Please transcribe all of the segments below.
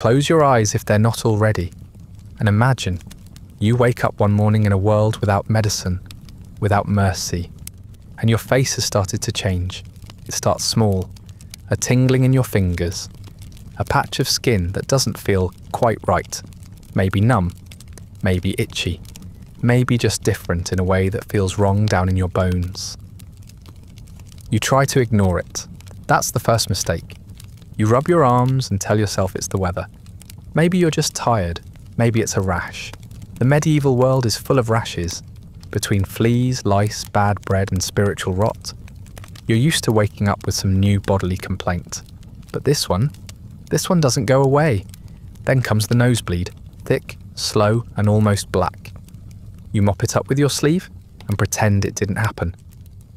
Close your eyes if they're not already, and imagine you wake up one morning in a world without medicine, without mercy, and your face has started to change. It starts small, a tingling in your fingers, a patch of skin that doesn't feel quite right, maybe numb, maybe itchy, maybe just different in a way that feels wrong down in your bones. You try to ignore it. That's the first mistake. You rub your arms and tell yourself it's the weather. Maybe you're just tired, maybe it's a rash. The medieval world is full of rashes, between fleas, lice, bad bread and spiritual rot. You're used to waking up with some new bodily complaint. But this one doesn't go away. Then comes the nosebleed, thick, slow and almost black. You mop it up with your sleeve and pretend it didn't happen.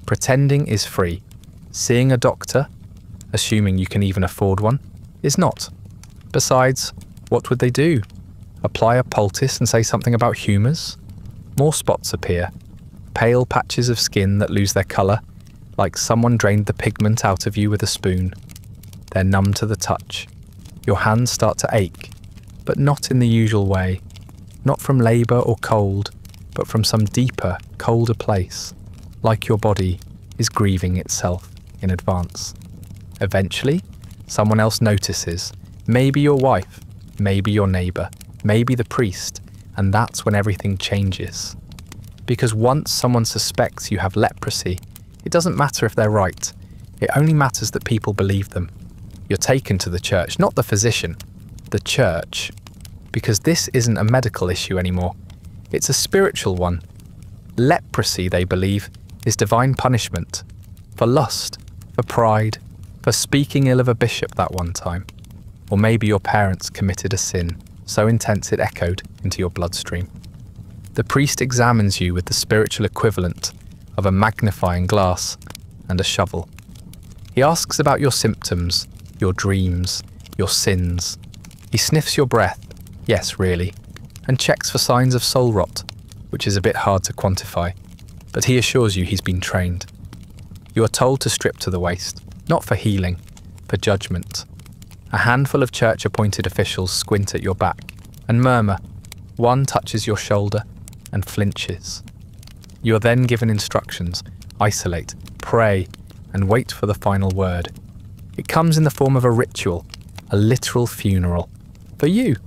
Pretending is free. Seeing a doctor, assuming you can even afford one, is not. Besides, what would they do? Apply a poultice and say something about humours? More spots appear, pale patches of skin that lose their colour, like someone drained the pigment out of you with a spoon. They're numb to the touch. Your hands start to ache, but not in the usual way. Not from labour or cold, but from some deeper, colder place, like your body is grieving itself in advance. Eventually, someone else notices, maybe your wife, maybe your neighbour, maybe the priest, and that's when everything changes. Because once someone suspects you have leprosy, it doesn't matter if they're right. It only matters that people believe them. You're taken to the church, not the physician, the church. Because this isn't a medical issue anymore. It's a spiritual one. Leprosy, they believe, is divine punishment. For lust, for pride, for speaking ill of a bishop that one time. Or maybe your parents committed a sin so intense it echoed into your bloodstream. The priest examines you with the spiritual equivalent of a magnifying glass and a shovel. He asks about your symptoms, your dreams, your sins. He sniffs your breath, yes really, and checks for signs of soul rot, which is a bit hard to quantify, but he assures you he's been trained. You are told to strip to the waist, not for healing, for judgment. A handful of church-appointed officials squint at your back and murmur. One touches your shoulder and flinches. You are then given instructions, isolate, pray, and wait for the final word. It comes in the form of a ritual, a literal funeral. For you.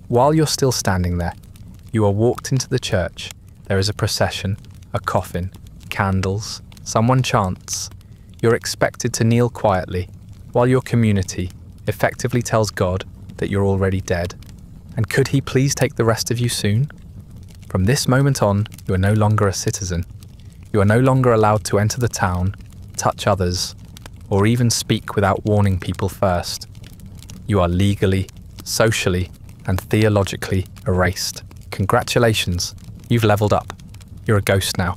While you're still standing there, you are walked into the church. There is a procession, a coffin, candles, someone chants. You're expected to kneel quietly, while your community effectively tells God that you're already dead. And could he please take the rest of you soon? From this moment on, you are no longer a citizen. You are no longer allowed to enter the town, touch others, or even speak without warning people first. You are legally, socially, and theologically erased. Congratulations, you've leveled up. You're a ghost now.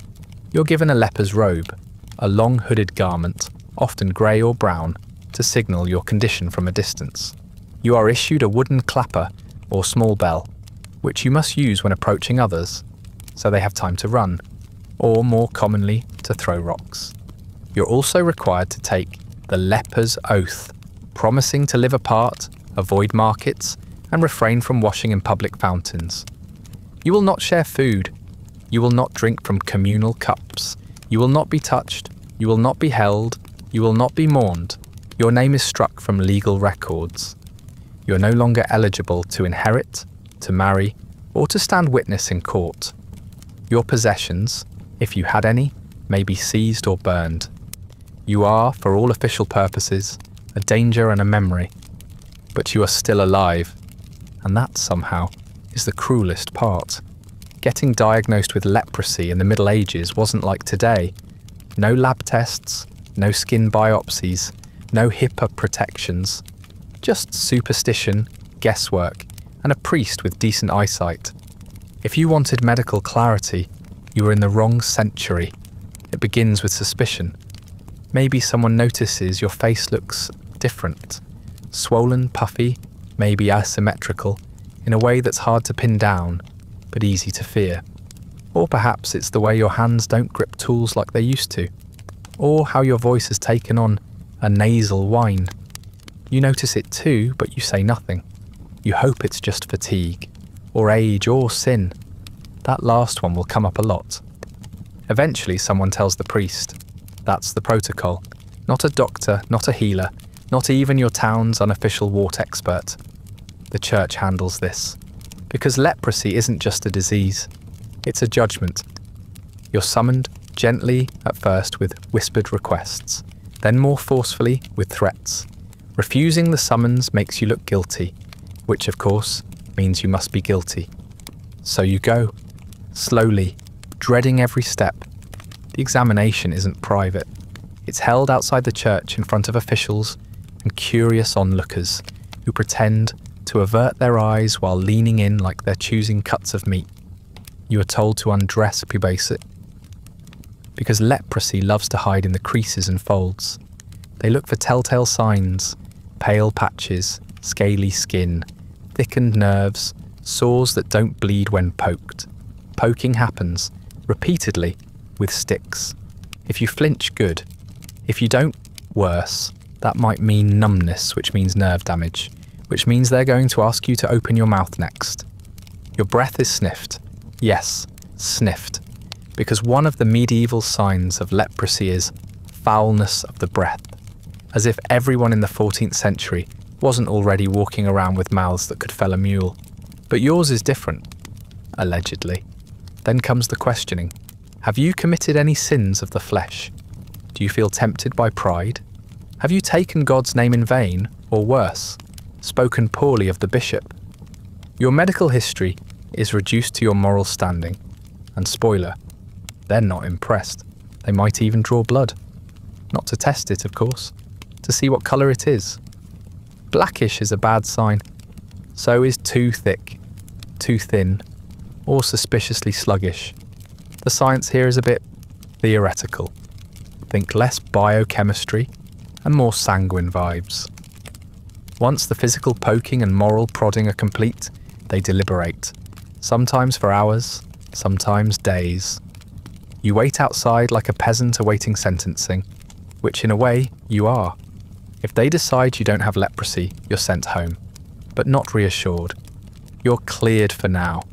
You're given a leper's robe, a long hooded garment, often grey or brown, to signal your condition from a distance. You are issued a wooden clapper or small bell, which you must use when approaching others, so they have time to run, or more commonly, to throw rocks. You're also required to take the leper's oath, promising to live apart, avoid markets, and refrain from washing in public fountains. You will not share food. You will not drink from communal cups. You will not be touched. You will not be held. You will not be mourned. Your name is struck from legal records. You are no longer eligible to inherit, to marry, or to stand witness in court. Your possessions, if you had any, may be seized or burned. You are, for all official purposes, a danger and a memory. But you are still alive, and that, somehow, is the cruelest part. Getting diagnosed with leprosy in the Middle Ages wasn't like today. No lab tests, no skin biopsies, no HIPAA protections. Just superstition, guesswork, and a priest with decent eyesight. If you wanted medical clarity, you were in the wrong century. It begins with suspicion. Maybe someone notices your face looks different. Swollen, puffy, maybe asymmetrical, in a way that's hard to pin down, but easy to fear. Or perhaps it's the way your hands don't grip tools like they used to. Or how your voice has taken on a nasal whine. You notice it too, but you say nothing. You hope it's just fatigue, or age, or sin. That last one will come up a lot. Eventually someone tells the priest. That's the protocol. Not a doctor, not a healer, not even your town's unofficial wart expert. The church handles this. Because leprosy isn't just a disease. It's a judgment. You're summoned gently at first with whispered requests, then more forcefully with threats. Refusing the summons makes you look guilty, which of course means you must be guilty. So you go, slowly, dreading every step. The examination isn't private. It's held outside the church in front of officials and curious onlookers who pretend to avert their eyes while leaning in like they're choosing cuts of meat. You are told to undress pubescent, because leprosy loves to hide in the creases and folds. They look for telltale signs, pale patches, scaly skin, thickened nerves, sores that don't bleed when poked. Poking happens, repeatedly, with sticks. If you flinch, good. If you don't, worse. That might mean numbness, which means nerve damage, which means they're going to ask you to open your mouth next. Your breath is sniffed. Yes, sniffed. Because one of the medieval signs of leprosy is foulness of the breath. As if everyone in the 14th century wasn't already walking around with mouths that could fell a mule. But yours is different, allegedly. Then comes the questioning. Have you committed any sins of the flesh? Do you feel tempted by pride? Have you taken God's name in vain, or worse, spoken poorly of the bishop? Your medical history is reduced to your moral standing. And spoiler, they're not impressed. They might even draw blood. Not to test it, of course, to see what colour it is. Blackish is a bad sign. So is too thick, too thin, or suspiciously sluggish. The science here is a bit theoretical. Think less biochemistry and more sanguine vibes. Once the physical poking and moral prodding are complete, they deliberate. Sometimes for hours, sometimes days. You wait outside like a peasant awaiting sentencing, which in a way you are. If they decide you don't have leprosy, you're sent home, but not reassured. You're cleared for now,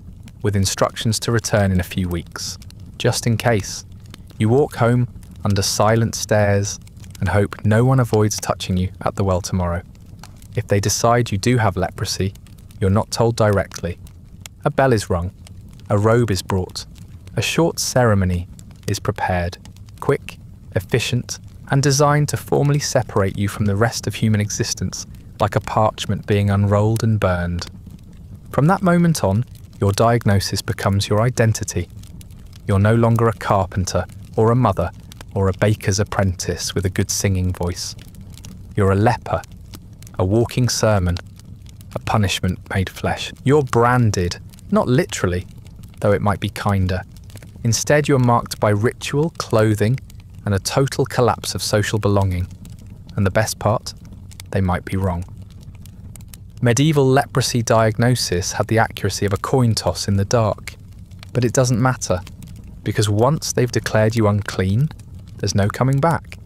with instructions to return in a few weeks, just in case. You walk home under silent stares and hope no one avoids touching you at the well tomorrow. If they decide you do have leprosy, you're not told directly. A bell is rung, a robe is brought, a short ceremony is prepared, quick, efficient, and designed to formally separate you from the rest of human existence, like a parchment being unrolled and burned. From that moment on, your diagnosis becomes your identity. You're no longer a carpenter, or a mother, or a baker's apprentice with a good singing voice. You're a leper, a walking sermon, a punishment made flesh. You're branded, not literally, though it might be kinder. Instead, you're marked by ritual, clothing, and a total collapse of social belonging. And the best part? They might be wrong. Medieval leprosy diagnosis had the accuracy of a coin toss in the dark. But it doesn't matter, because once they've declared you unclean, there's no coming back.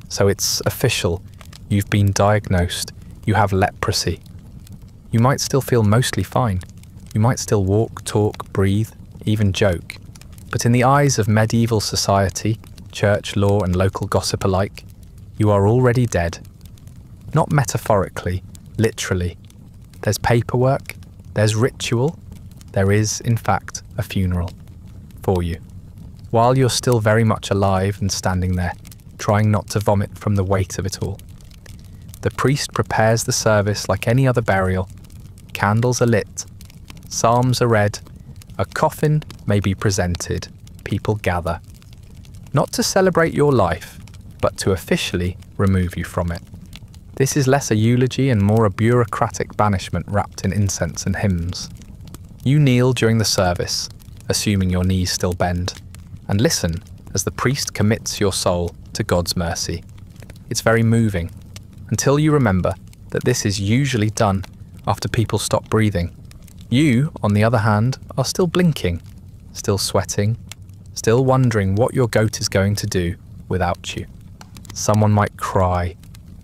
So it's official. You've been diagnosed. You have leprosy. You might still feel mostly fine. You might still walk, talk, breathe, even joke. But in the eyes of medieval society, church, law, and local gossip alike, you are already dead. Not metaphorically, literally. There's paperwork, there's ritual, there is, in fact, a funeral for you. While you're still very much alive and standing there, trying not to vomit from the weight of it all. The priest prepares the service like any other burial. Candles are lit, psalms are read, a coffin may be presented, people gather. Not to celebrate your life, but to officially remove you from it. This is less a eulogy and more a bureaucratic banishment wrapped in incense and hymns. You kneel during the service, assuming your knees still bend, and listen as the priest commits your soul to God's mercy. It's very moving, until you remember that this is usually done after people stop breathing. You, on the other hand, are still blinking, still sweating, still wondering what your goat is going to do without you. Someone might cry,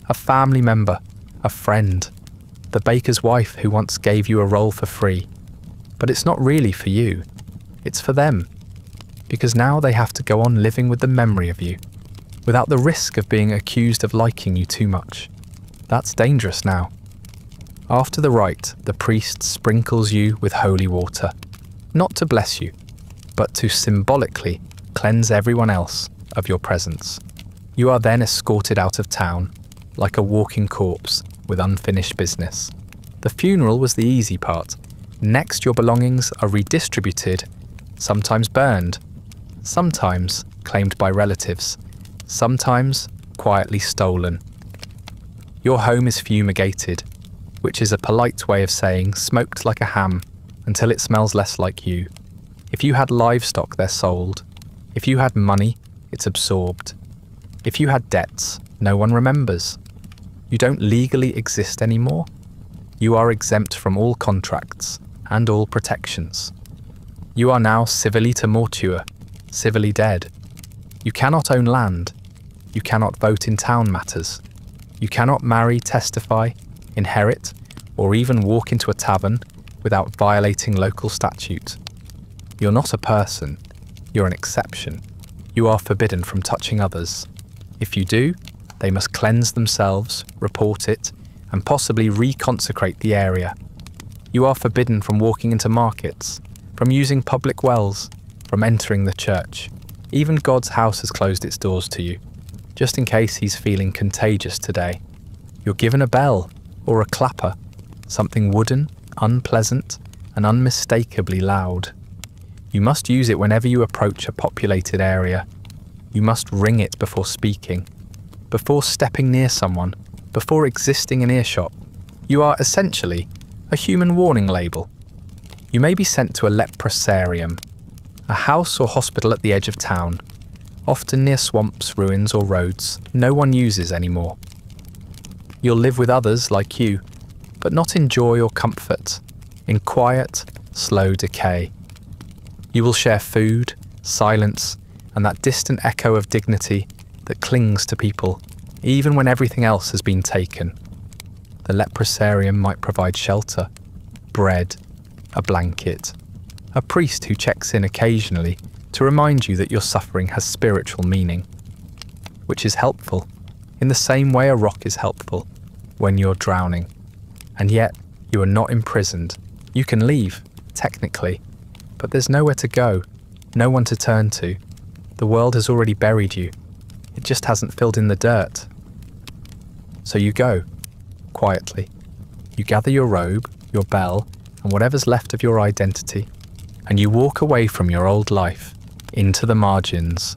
a family member, a friend. the baker's wife who once gave you a roll for free. But it's not really for you, it's for them, because now they have to go on living with the memory of you, without the risk of being accused of liking you too much. That's dangerous now. After the rite, the priest sprinkles you with holy water, not to bless you, but to symbolically cleanse everyone else of your presence. You are then escorted out of town, like a walking corpse with unfinished business. The funeral was the easy part. Next, your belongings are redistributed, sometimes burned, sometimes claimed by relatives, sometimes quietly stolen. Your home is fumigated, which is a polite way of saying smoked like a ham until it smells less like you. If you had livestock, they're sold. If you had money, it's absorbed. If you had debts, no one remembers. You don't legally exist anymore. You are exempt from all contracts and all protections. You are now civilly to mortua, civilly dead. You cannot own land. You cannot vote in town matters. You cannot marry, testify, inherit, or even walk into a tavern without violating local statute. You're not a person. You're an exception. You are forbidden from touching others. If you do, they must cleanse themselves, report it, and possibly reconsecrate the area. You are forbidden from walking into markets, from using public wells, from entering the church. Even God's house has closed its doors to you, just in case he's feeling contagious today. You're given a bell, or a clapper, something wooden, unpleasant, and unmistakably loud. You must use it whenever you approach a populated area. You must ring it before speaking, before stepping near someone, before existing in earshot. You are essentially a human warning label. You may be sent to a leprosarium, a house or hospital at the edge of town, often near swamps, ruins, or roads no one uses anymore. You'll live with others like you, but not in joy or comfort, in quiet, slow decay. You will share food, silence, and that distant echo of dignity that clings to people, even when everything else has been taken. The leprosarium might provide shelter, bread, a blanket, a priest who checks in occasionally to remind you that your suffering has spiritual meaning, which is helpful, in the same way a rock is helpful when you're drowning. And yet, you are not imprisoned. You can leave, technically, but there's nowhere to go, no one to turn to. The world has already buried you. It just hasn't filled in the dirt. So you go, quietly. You gather your robe, your bell, and whatever's left of your identity, and you walk away from your old life, into the margins,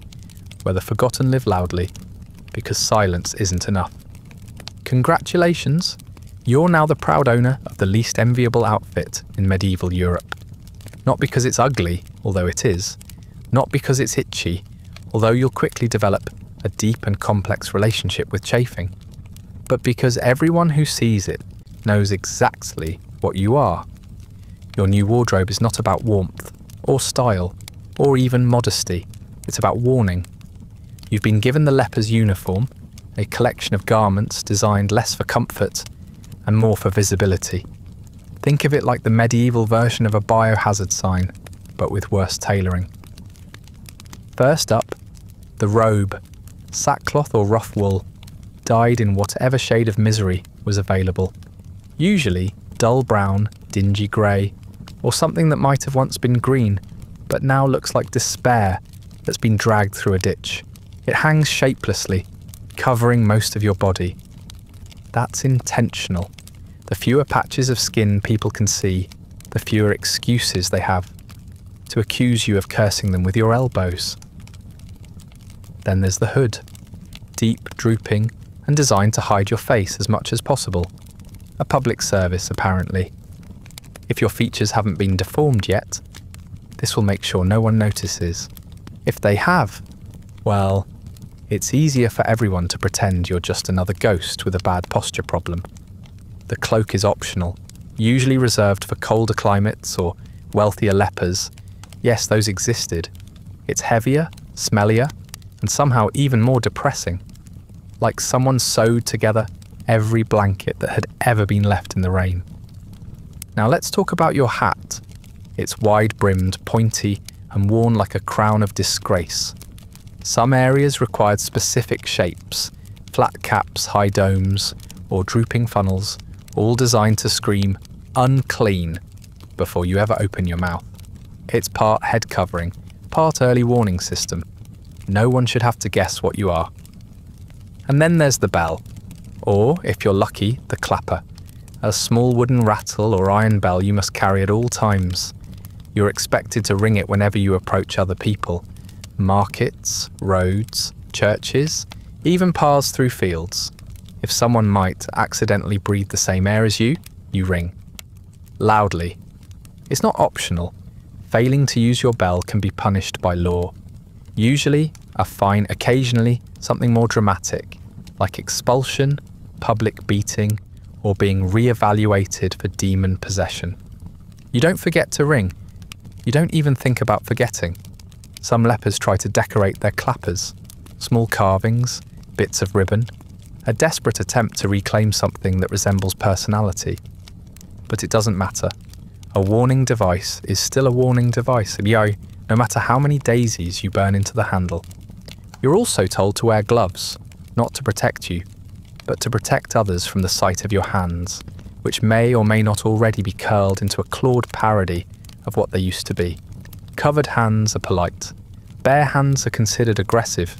where the forgotten live loudly, because silence isn't enough. Congratulations! You're now the proud owner of the least enviable outfit in medieval Europe. Not because it's ugly, although it is. Not because it's itchy, although you'll quickly develop a deep and complex relationship with chafing. But because everyone who sees it knows exactly what you are. Your new wardrobe is not about warmth, or style, or even modesty. It's about warning. You've been given the leper's uniform, a collection of garments designed less for comfort and more for visibility. Think of it like the medieval version of a biohazard sign, but with worse tailoring. First up, the robe, sackcloth or rough wool, dyed in whatever shade of misery was available. Usually dull brown, dingy grey, or something that might have once been green, but now looks like despair that's been dragged through a ditch. It hangs shapelessly, covering most of your body. That's intentional. The fewer patches of skin people can see, the fewer excuses they have to accuse you of cursing them with your elbows. Then there's the hood, deep, drooping, and designed to hide your face as much as possible. A public service, apparently. If your features haven't been deformed yet, this will make sure no one notices. If they have, well, it's easier for everyone to pretend you're just another ghost with a bad posture problem. The cloak is optional, usually reserved for colder climates or wealthier lepers. Yes, those existed. It's heavier, smellier, and somehow even more depressing. Like someone sewed together every blanket that had ever been left in the rain. Now let's talk about your hat. It's wide-brimmed, pointy, and worn like a crown of disgrace. Some areas required specific shapes, flat caps, high domes, or drooping funnels, all designed to scream, "unclean," before you ever open your mouth. It's part head covering, part early warning system. No one should have to guess what you are. And then there's the bell, or, if you're lucky, the clapper. A small wooden rattle or iron bell you must carry at all times. You're expected to ring it whenever you approach other people. Markets, roads, churches, even paths through fields. If someone might accidentally breathe the same air as you, you ring. Loudly. It's not optional. Failing to use your bell can be punished by law. Usually, a fine, occasionally something more dramatic, like expulsion, public beating, or being re-evaluated for demon possession. You don't forget to ring. You don't even think about forgetting. Some lepers try to decorate their clappers, small carvings, bits of ribbon, a desperate attempt to reclaim something that resembles personality. But it doesn't matter. A warning device is still a warning device, no matter how many daisies you burn into the handle. You're also told to wear gloves, not to protect you, but to protect others from the sight of your hands, which may or may not already be curled into a clawed parody of what they used to be. Covered hands are polite. Bare hands are considered aggressive,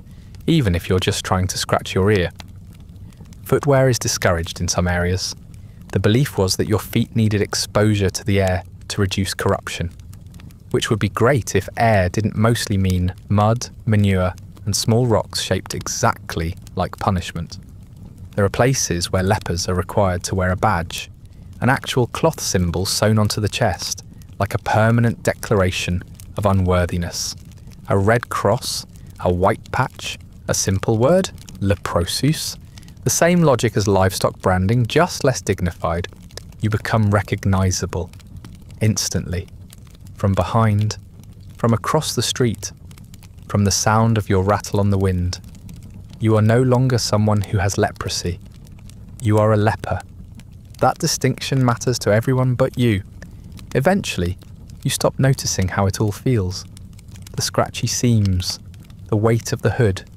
even if you're just trying to scratch your ear. Footwear is discouraged in some areas. The belief was that your feet needed exposure to the air to reduce corruption, which would be great if air didn't mostly mean mud, manure, and small rocks shaped exactly like punishment. There are places where lepers are required to wear a badge, an actual cloth symbol sewn onto the chest, like a permanent declaration of unworthiness. A red cross, a white patch, a simple word, leprosy. The same logic as livestock branding, just less dignified. You become recognizable, instantly. From behind, from across the street, from the sound of your rattle on the wind. You are no longer someone who has leprosy. You are a leper. That distinction matters to everyone but you. Eventually, you stop noticing how it all feels. The scratchy seams, the weight of the hood,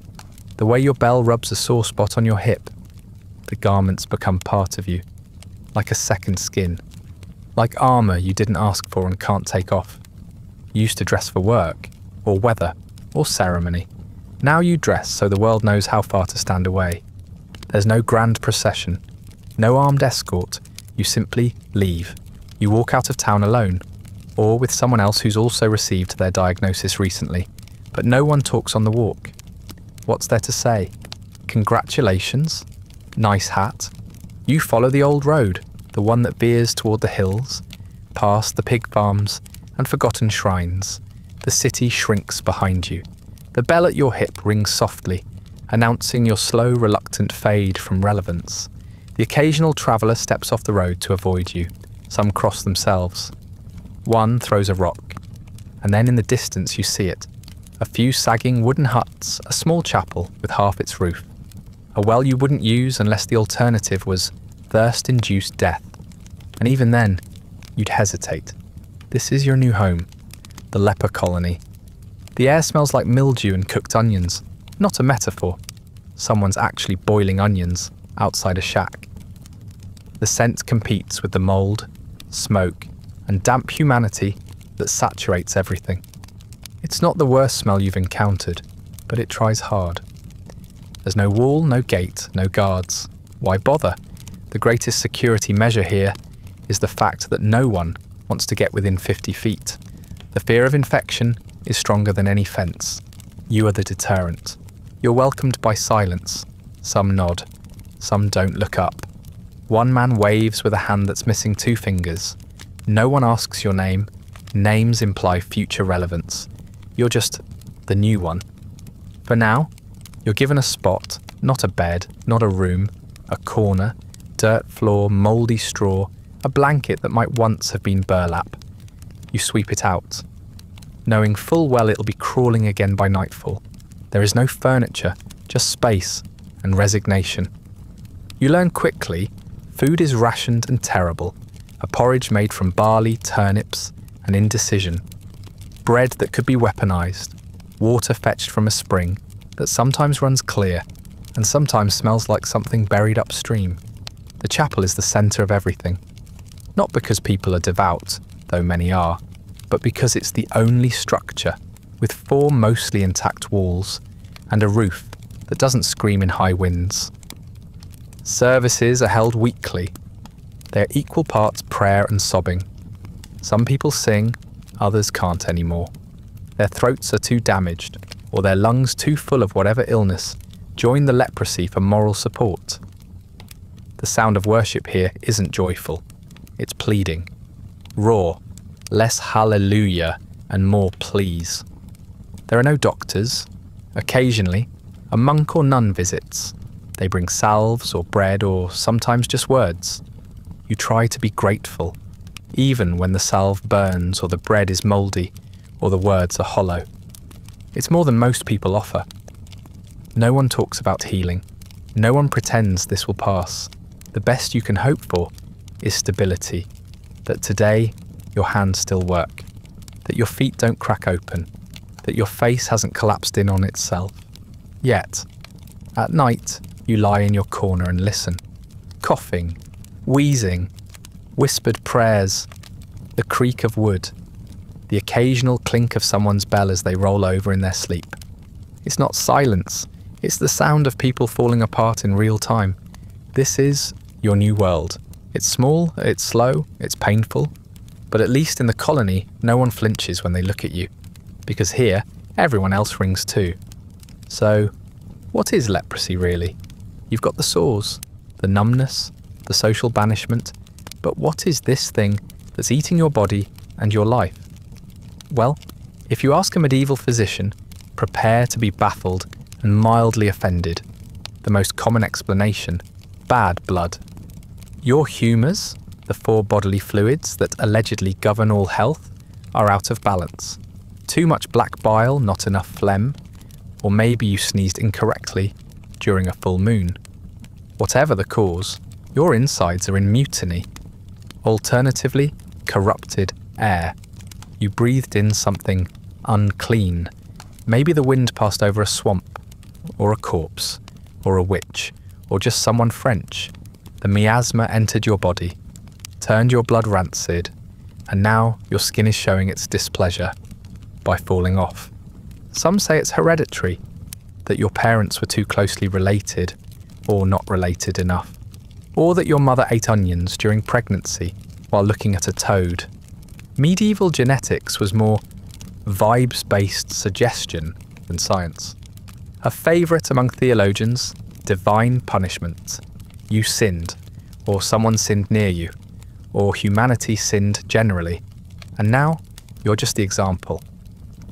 the way your bell rubs a sore spot on your hip. The garments become part of you, like a second skin, like armour you didn't ask for and can't take off. You used to dress for work, or weather, or ceremony. Now you dress so the world knows how far to stand away. There's no grand procession, no armed escort. You simply leave. You walk out of town alone, or with someone else who's also received their diagnosis recently, but no one talks on the walk. What's there to say? Congratulations. Nice hat. You follow the old road, the one that veers toward the hills, past the pig farms and forgotten shrines. The city shrinks behind you. The bell at your hip rings softly, announcing your slow, reluctant fade from relevance. The occasional traveller steps off the road to avoid you. Some cross themselves. One throws a rock, and then in the distance you see it. A few sagging wooden huts, a small chapel with half its roof. A well you wouldn't use unless the alternative was thirst-induced death. And even then, you'd hesitate. This is your new home, the leper colony. The air smells like mildew and cooked onions, not a metaphor. Someone's actually boiling onions outside a shack. The scent competes with the mould, smoke, and damp humanity that saturates everything. It's not the worst smell you've encountered, but it tries hard. There's no wall, no gate, no guards. Why bother? The greatest security measure here is the fact that no one wants to get within 50 feet. The fear of infection is stronger than any fence. You are the deterrent. You're welcomed by silence. Some nod. Some don't look up. One man waves with a hand that's missing 2 fingers. No one asks your name. Names imply future relevance. You're just the new one. For now, you're given a spot, not a bed, not a room, a corner, dirt floor, mouldy straw, a blanket that might once have been burlap. You sweep it out, knowing full well it'll be crawling again by nightfall. There is no furniture, just space and resignation. You learn quickly, food is rationed and terrible, a porridge made from barley, turnips, and indecision, bread that could be weaponized, water fetched from a spring that sometimes runs clear and sometimes smells like something buried upstream. The chapel is the centre of everything, not because people are devout, though many are, but because it's the only structure with 4 mostly intact walls and a roof that doesn't scream in high winds. Services are held weekly. They're equal parts prayer and sobbing. Some people sing, others can't anymore. Their throats are too damaged, or their lungs too full of whatever illness join the leprosy for moral support. The sound of worship here isn't joyful. It's pleading. Raw, less hallelujah and more please. There are no doctors. Occasionally, a monk or nun visits. They bring salves or bread or sometimes just words. You try to be grateful, even when the salve burns or the bread is mouldy or the words are hollow. It's more than most people offer. No one talks about healing. No one pretends this will pass. The best you can hope for is stability, that today your hands still work, that your feet don't crack open, that your face hasn't collapsed in on itself. Yet, at night, you lie in your corner and listen, coughing, wheezing, whispered prayers, the creak of wood, the occasional clink of someone's bell as they roll over in their sleep. It's not silence, it's the sound of people falling apart in real time. This is your new world. It's small, it's slow, it's painful, but at least in the colony, no one flinches when they look at you, because here, everyone else rings too. So, what is leprosy really? You've got the sores, the numbness, the social banishment, but what is this thing that's eating your body and your life? Well, if you ask a medieval physician, prepare to be baffled and mildly offended. The most common explanation, bad blood. Your humours, the 4 bodily fluids that allegedly govern all health, are out of balance. Too much black bile, not enough phlegm, or maybe you sneezed incorrectly during a full moon. Whatever the cause, your insides are in mutiny. Alternatively, corrupted air. You breathed in something unclean. Maybe the wind passed over a swamp, or a corpse, or a witch, or just someone French. The miasma entered your body, turned your blood rancid, and now your skin is showing its displeasure by falling off. Some say it's hereditary, that your parents were too closely related, or not related enough, or that your mother ate onions during pregnancy while looking at a toad. Medieval genetics was more vibes-based suggestion than science. A favourite among theologians, divine punishment. You sinned, or someone sinned near you, or humanity sinned generally, and now you're just the example.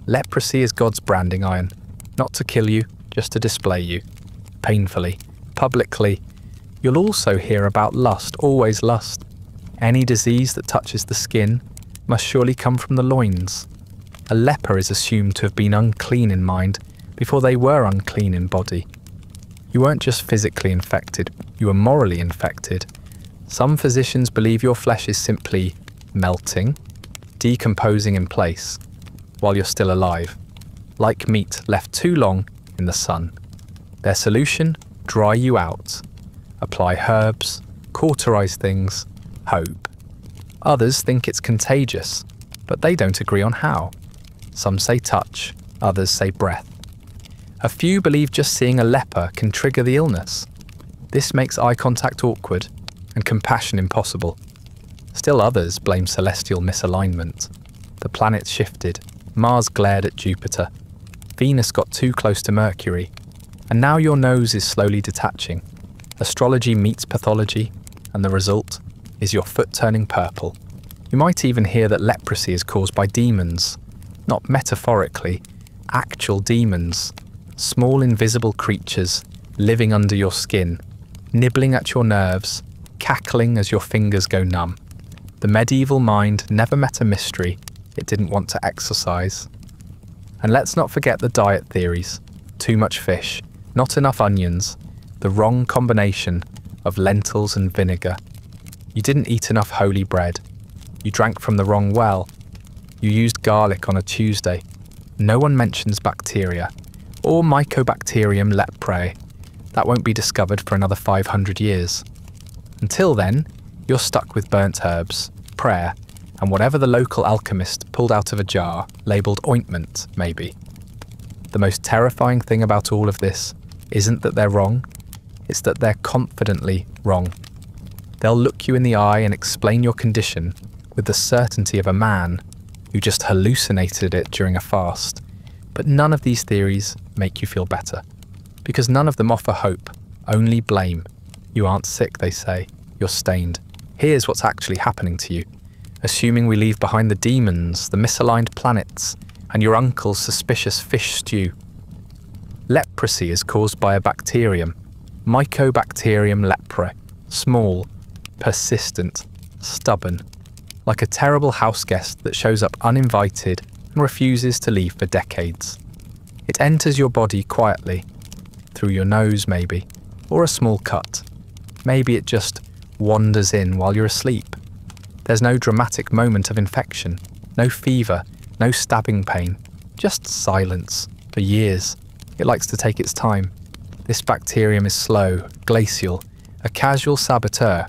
Leprosy is God's branding iron, not to kill you, just to display you. Painfully, publicly. You'll also hear about lust, always lust. Any disease that touches the skin must surely come from the loins. A leper is assumed to have been unclean in mind before they were unclean in body. You weren't just physically infected, you were morally infected. Some physicians believe your flesh is simply melting, decomposing in place, while you're still alive, like meat left too long in the sun. Their solution? Dry you out. Apply herbs, cauterize things, hope. Others think it's contagious, but they don't agree on how. Some say touch, others say breath. A few believe just seeing a leper can trigger the illness. This makes eye contact awkward and compassion impossible. Still others blame celestial misalignment. The planets shifted, Mars glared at Jupiter, Venus got too close to Mercury, and now your nose is slowly detaching. Astrology meets pathology, and the result is your foot turning purple. You might even hear that leprosy is caused by demons, not metaphorically, actual demons. Small invisible creatures living under your skin, nibbling at your nerves, cackling as your fingers go numb. The medieval mind never met a mystery it didn't want to exorcise. And let's not forget the diet theories. Too much fish, not enough onions, the wrong combination of lentils and vinegar. You didn't eat enough holy bread. You drank from the wrong well. You used garlic on a Tuesday. No one mentions bacteria, or Mycobacterium leprae. That won't be discovered for another 500 years. Until then, you're stuck with burnt herbs, prayer, and whatever the local alchemist pulled out of a jar, labelled ointment, maybe. The most terrifying thing about all of this isn't that they're wrong, it's that they're confidently wrong. They'll look you in the eye and explain your condition with the certainty of a man who just hallucinated it during a fast. But none of these theories make you feel better, because none of them offer hope, only blame. You aren't sick, they say. You're stained. Here's what's actually happening to you, assuming we leave behind the demons, the misaligned planets, and your uncle's suspicious fish stew. Leprosy is caused by a bacterium, Mycobacterium leprae, small, persistent, stubborn, like a terrible houseguest that shows up uninvited and refuses to leave for decades. It enters your body quietly, through your nose maybe, or a small cut. Maybe it just wanders in while you're asleep. There's no dramatic moment of infection, no fever, no stabbing pain, just silence for years. It likes to take its time. This bacterium is slow, glacial, a casual saboteur.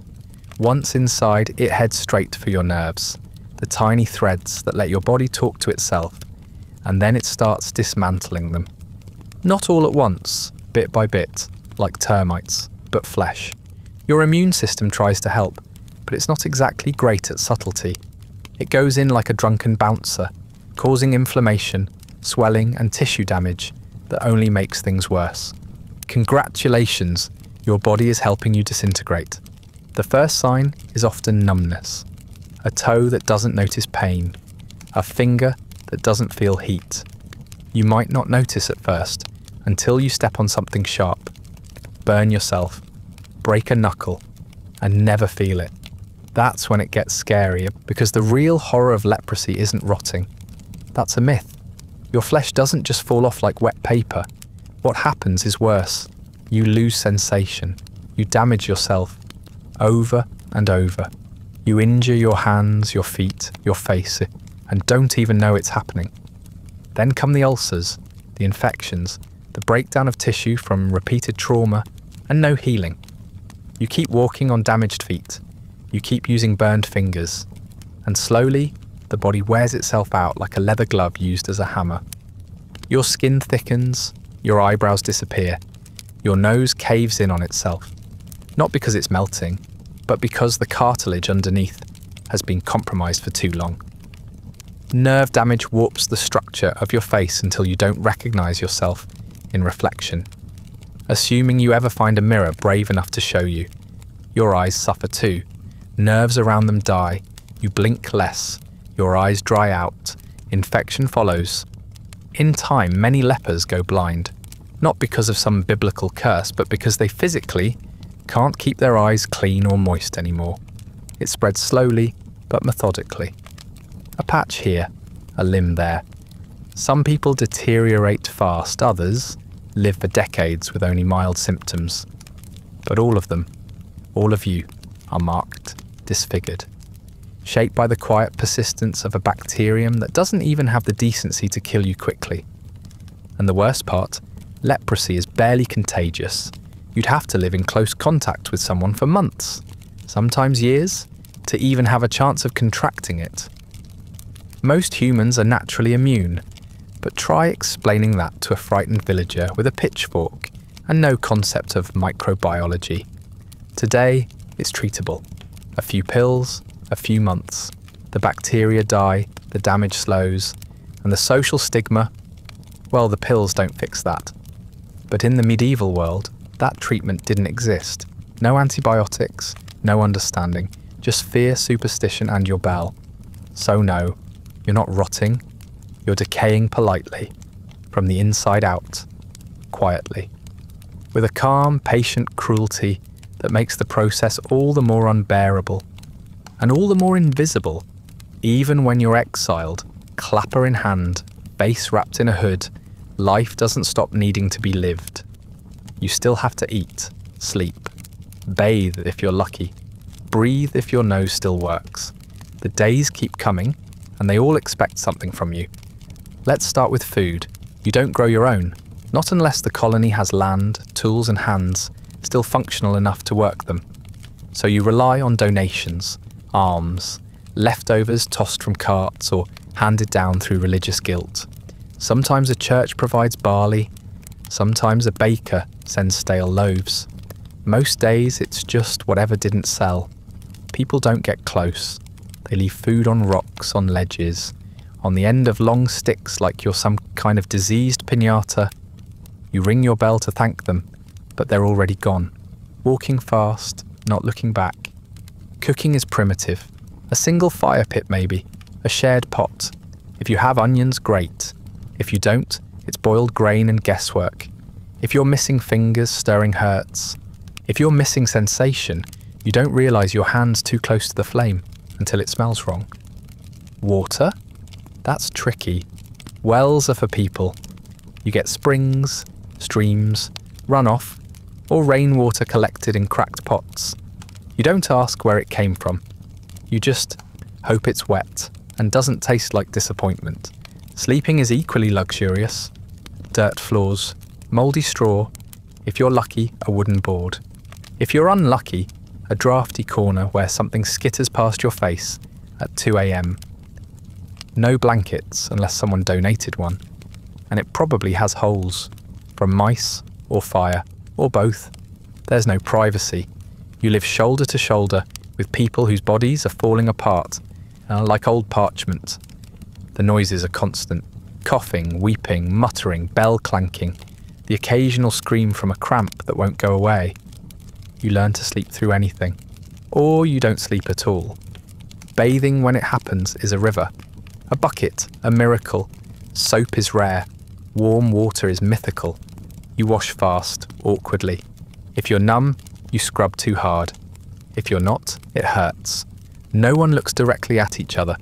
Once inside, it heads straight for your nerves, the tiny threads that let your body talk to itself, and then it starts dismantling them. Not all at once, bit by bit, like termites, but flesh. Your immune system tries to help, but it's not exactly great at subtlety. It goes in like a drunken bouncer, causing inflammation, swelling and tissue damage that only makes things worse. Congratulations, your body is helping you disintegrate. The first sign is often numbness. A toe that doesn't notice pain. A finger that doesn't feel heat. You might not notice at first, until you step on something sharp, burn yourself, break a knuckle, and never feel it. That's when it gets scarier, because the real horror of leprosy isn't rotting. That's a myth. Your flesh doesn't just fall off like wet paper. What happens is worse. You lose sensation. You damage yourself. Over and over. You injure your hands, your feet, your face, and don't even know it's happening. Then come the ulcers, the infections, the breakdown of tissue from repeated trauma, and no healing. You keep walking on damaged feet. You keep using burned fingers. And slowly, the body wears itself out like a leather glove used as a hammer. Your skin thickens, your eyebrows disappear, your nose caves in on itself. Not because it's melting, but because the cartilage underneath has been compromised for too long. Nerve damage warps the structure of your face until you don't recognize yourself in reflection. Assuming you ever find a mirror brave enough to show you, your eyes suffer too. Nerves around them die. You blink less. Your eyes dry out. Infection follows. In time, many lepers go blind. Not because of some biblical curse, but because they physically can't keep their eyes clean or moist anymore. It spreads slowly, but methodically. A patch here, a limb there. Some people deteriorate fast, others live for decades with only mild symptoms. But all of them, all of you, are marked, disfigured, shaped by the quiet persistence of a bacterium that doesn't even have the decency to kill you quickly. And the worst part, leprosy is barely contagious. You'd have to live in close contact with someone for months, sometimes years, to even have a chance of contracting it. Most humans are naturally immune, but try explaining that to a frightened villager with a pitchfork and no concept of microbiology. Today, it's treatable. A few pills, a few months. The bacteria die, the damage slows, and the social stigma, well, the pills don't fix that. But in the medieval world, that treatment didn't exist. No antibiotics, no understanding, just fear, superstition, and your bell. So no, you're not rotting, you're decaying politely, from the inside out, quietly, with a calm, patient cruelty that makes the process all the more unbearable, and all the more invisible, even when you're exiled, clapper in hand, face wrapped in a hood. Life doesn't stop needing to be lived. You still have to eat, sleep, Bathe if you're lucky. Breathe if your nose still works. The days keep coming, and they all expect something from you. Let's start with food. You don't grow your own, not unless the colony has land, tools and hands still functional enough to work them. So you rely on donations, alms, leftovers tossed from carts or handed down through religious guilt. Sometimes a church provides barley, sometimes a baker sends stale loaves. Most days it's just whatever didn't sell. People don't get close. They leave food on rocks, on ledges, on the end of long sticks like you're some kind of diseased piñata. You ring your bell to thank them, but they're already gone. Walking fast, not looking back. Cooking is primitive. A single fire pit maybe, a shared pot. If you have onions, great. If you don't, it's boiled grain and guesswork. If you're missing fingers, stirring hurts. If you're missing sensation, you don't realise your hand's too close to the flame until it smells wrong. Water? That's tricky. Wells are for people. You get springs, streams, runoff, or rainwater collected in cracked pots. You don't ask where it came from. You just hope it's wet and doesn't taste like disappointment. Sleeping is equally luxurious. Dirt floors, mouldy straw, if you're lucky, a wooden board. If you're unlucky, a drafty corner where something skitters past your face at 2 a.m. No blankets unless someone donated one, and it probably has holes, from mice or fire, or both. There's no privacy. You live shoulder to shoulder with people whose bodies are falling apart, like old parchment. The noises are constant. Coughing, weeping, muttering, bell clanking, the occasional scream from a cramp that won't go away. You learn to sleep through anything. Or you don't sleep at all. Bathing when it happens is a river. A bucket, a miracle. Soap is rare. Warm water is mythical. You wash fast, awkwardly. If you're numb, you scrub too hard. If you're not, it hurts. No one looks directly at each other.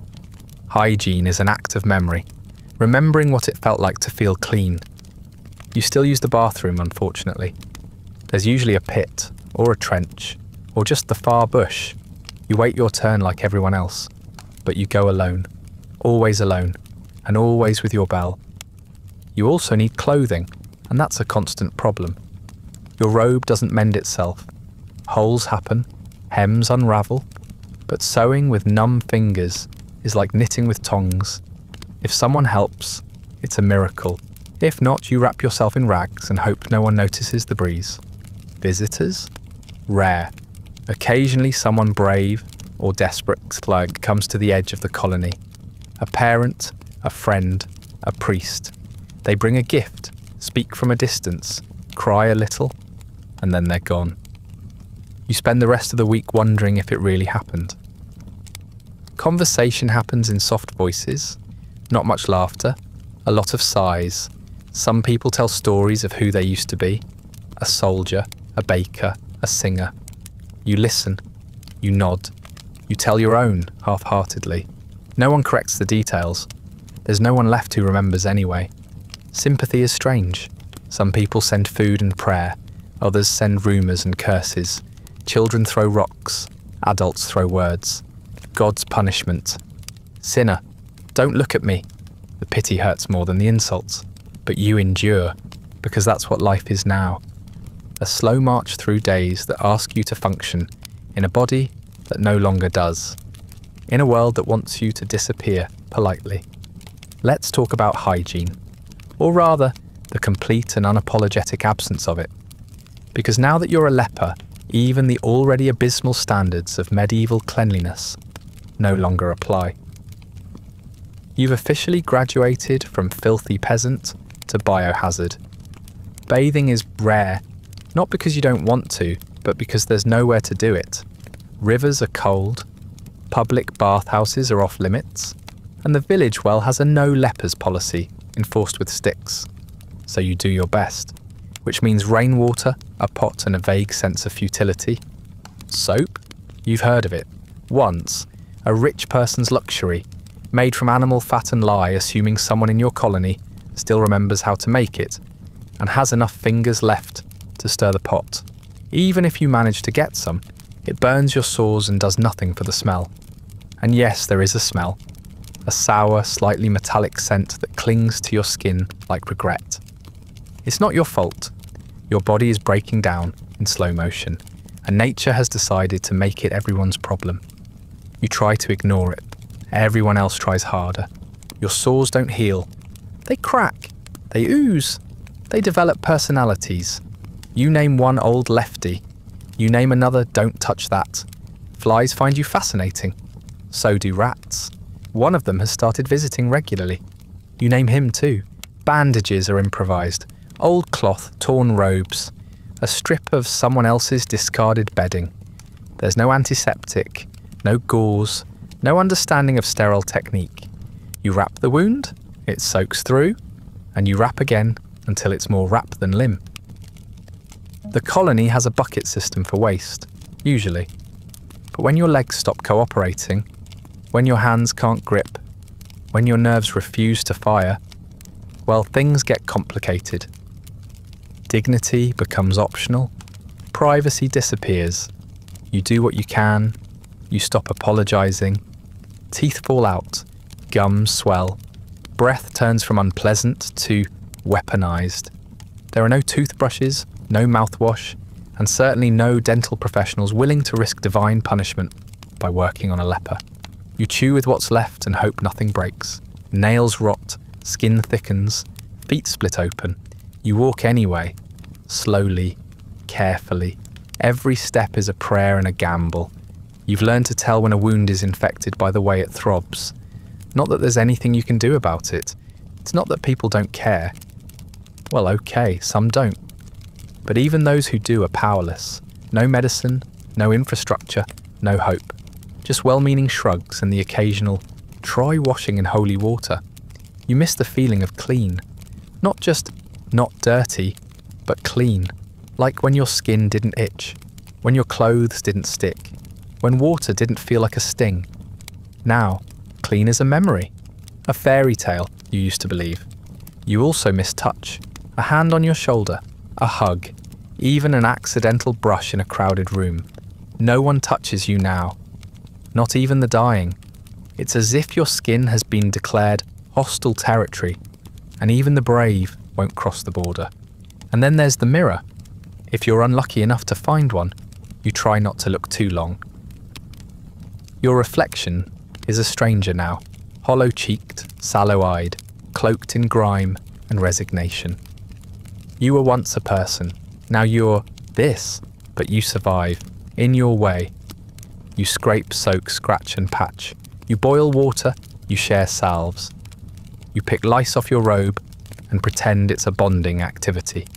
Hygiene is an act of memory, remembering what it felt like to feel clean. You still use the bathroom, unfortunately. There's usually a pit, or a trench, or just the far bush. You wait your turn like everyone else, but you go alone, and always with your bell. You also need clothing, and that's a constant problem. Your robe doesn't mend itself. Holes happen, hems unravel, but sewing with numb fingers is like knitting with tongs. If someone helps, it's a miracle. If not, you wrap yourself in rags and hope no one notices the breeze. Visitors? Rare. Occasionally someone brave or desperate slug comes to the edge of the colony. A parent, a friend, a priest. They bring a gift, speak from a distance, cry a little, and then they're gone. You spend the rest of the week wondering if it really happened. Conversation happens in soft voices, not much laughter, a lot of sighs. Some people tell stories of who they used to be. A soldier, a baker, a singer. You listen, you nod, you tell your own, half-heartedly. No one corrects the details. There's no one left who remembers anyway. Sympathy is strange. Some people send food and prayer, others send rumours and curses. Children throw rocks, adults throw words. God's punishment. Sinner, don't look at me. The pity hurts more than the insults. But you endure, because that's what life is now. A slow march through days that ask you to function in a body that no longer does. In a world that wants you to disappear politely. Let's talk about hygiene. Or rather, the complete and unapologetic absence of it. Because now that you're a leper, even the already abysmal standards of medieval cleanliness no longer apply. You've officially graduated from filthy peasant to biohazard. Bathing is rare, not because you don't want to, but because there's nowhere to do it. Rivers are cold, public bathhouses are off limits, and the village well has a no lepers policy enforced with sticks. So you do your best, which means rainwater, a pot and a vague sense of futility. Soap? You've heard of it. Once, a rich person's luxury, made from animal fat and lye, assuming someone in your colony still remembers how to make it, and has enough fingers left to stir the pot. Even if you manage to get some, it burns your sores and does nothing for the smell. And yes, there is a smell. A sour, slightly metallic scent that clings to your skin like regret. It's not your fault. Your body is breaking down in slow motion, and nature has decided to make it everyone's problem. You try to ignore it. Everyone else tries harder. Your sores don't heal. They crack. They ooze. They develop personalities. You name one old lefty. You name another don't touch that. Flies find you fascinating. So do rats. One of them has started visiting regularly. You name him too. Bandages are improvised. Old cloth, torn robes. A strip of someone else's discarded bedding. There's no antiseptic, no gauze, no understanding of sterile technique. You wrap the wound, it soaks through, and you wrap again until it's more wrap than limb. The colony has a bucket system for waste, usually. But when your legs stop cooperating, when your hands can't grip, when your nerves refuse to fire, well, things get complicated. Dignity becomes optional. Privacy disappears. You do what you can. You stop apologizing. Teeth fall out. Gums swell. Breath turns from unpleasant to weaponized. There are no toothbrushes, no mouthwash, and certainly no dental professionals willing to risk divine punishment by working on a leper. You chew with what's left and hope nothing breaks. Nails rot, skin thickens, feet split open. You walk anyway, slowly, carefully. Every step is a prayer and a gamble. You've learned to tell when a wound is infected by the way it throbs. Not that there's anything you can do about it. It's not that people don't care. Well, okay, some don't. But even those who do are powerless. No medicine, no infrastructure, no hope. Just well-meaning shrugs and the occasional, try washing in holy water. You miss the feeling of clean. Not just not dirty, but clean. Like when your skin didn't itch, when your clothes didn't stick, when water didn't feel like a sting. Now, clean is a memory, a fairy tale you used to believe. You also miss touch, a hand on your shoulder, a hug, even an accidental brush in a crowded room. No one touches you now, not even the dying. It's as if your skin has been declared hostile territory, and even the brave won't cross the border. And then there's the mirror. If you're unlucky enough to find one, you try not to look too long. Your reflection is a stranger now, hollow-cheeked, sallow-eyed, cloaked in grime and resignation. You were once a person, now you're this, but you survive, in your way. You scrape, soak, scratch and patch. You boil water, you share salves. You pick lice off your robe and pretend it's a bonding activity.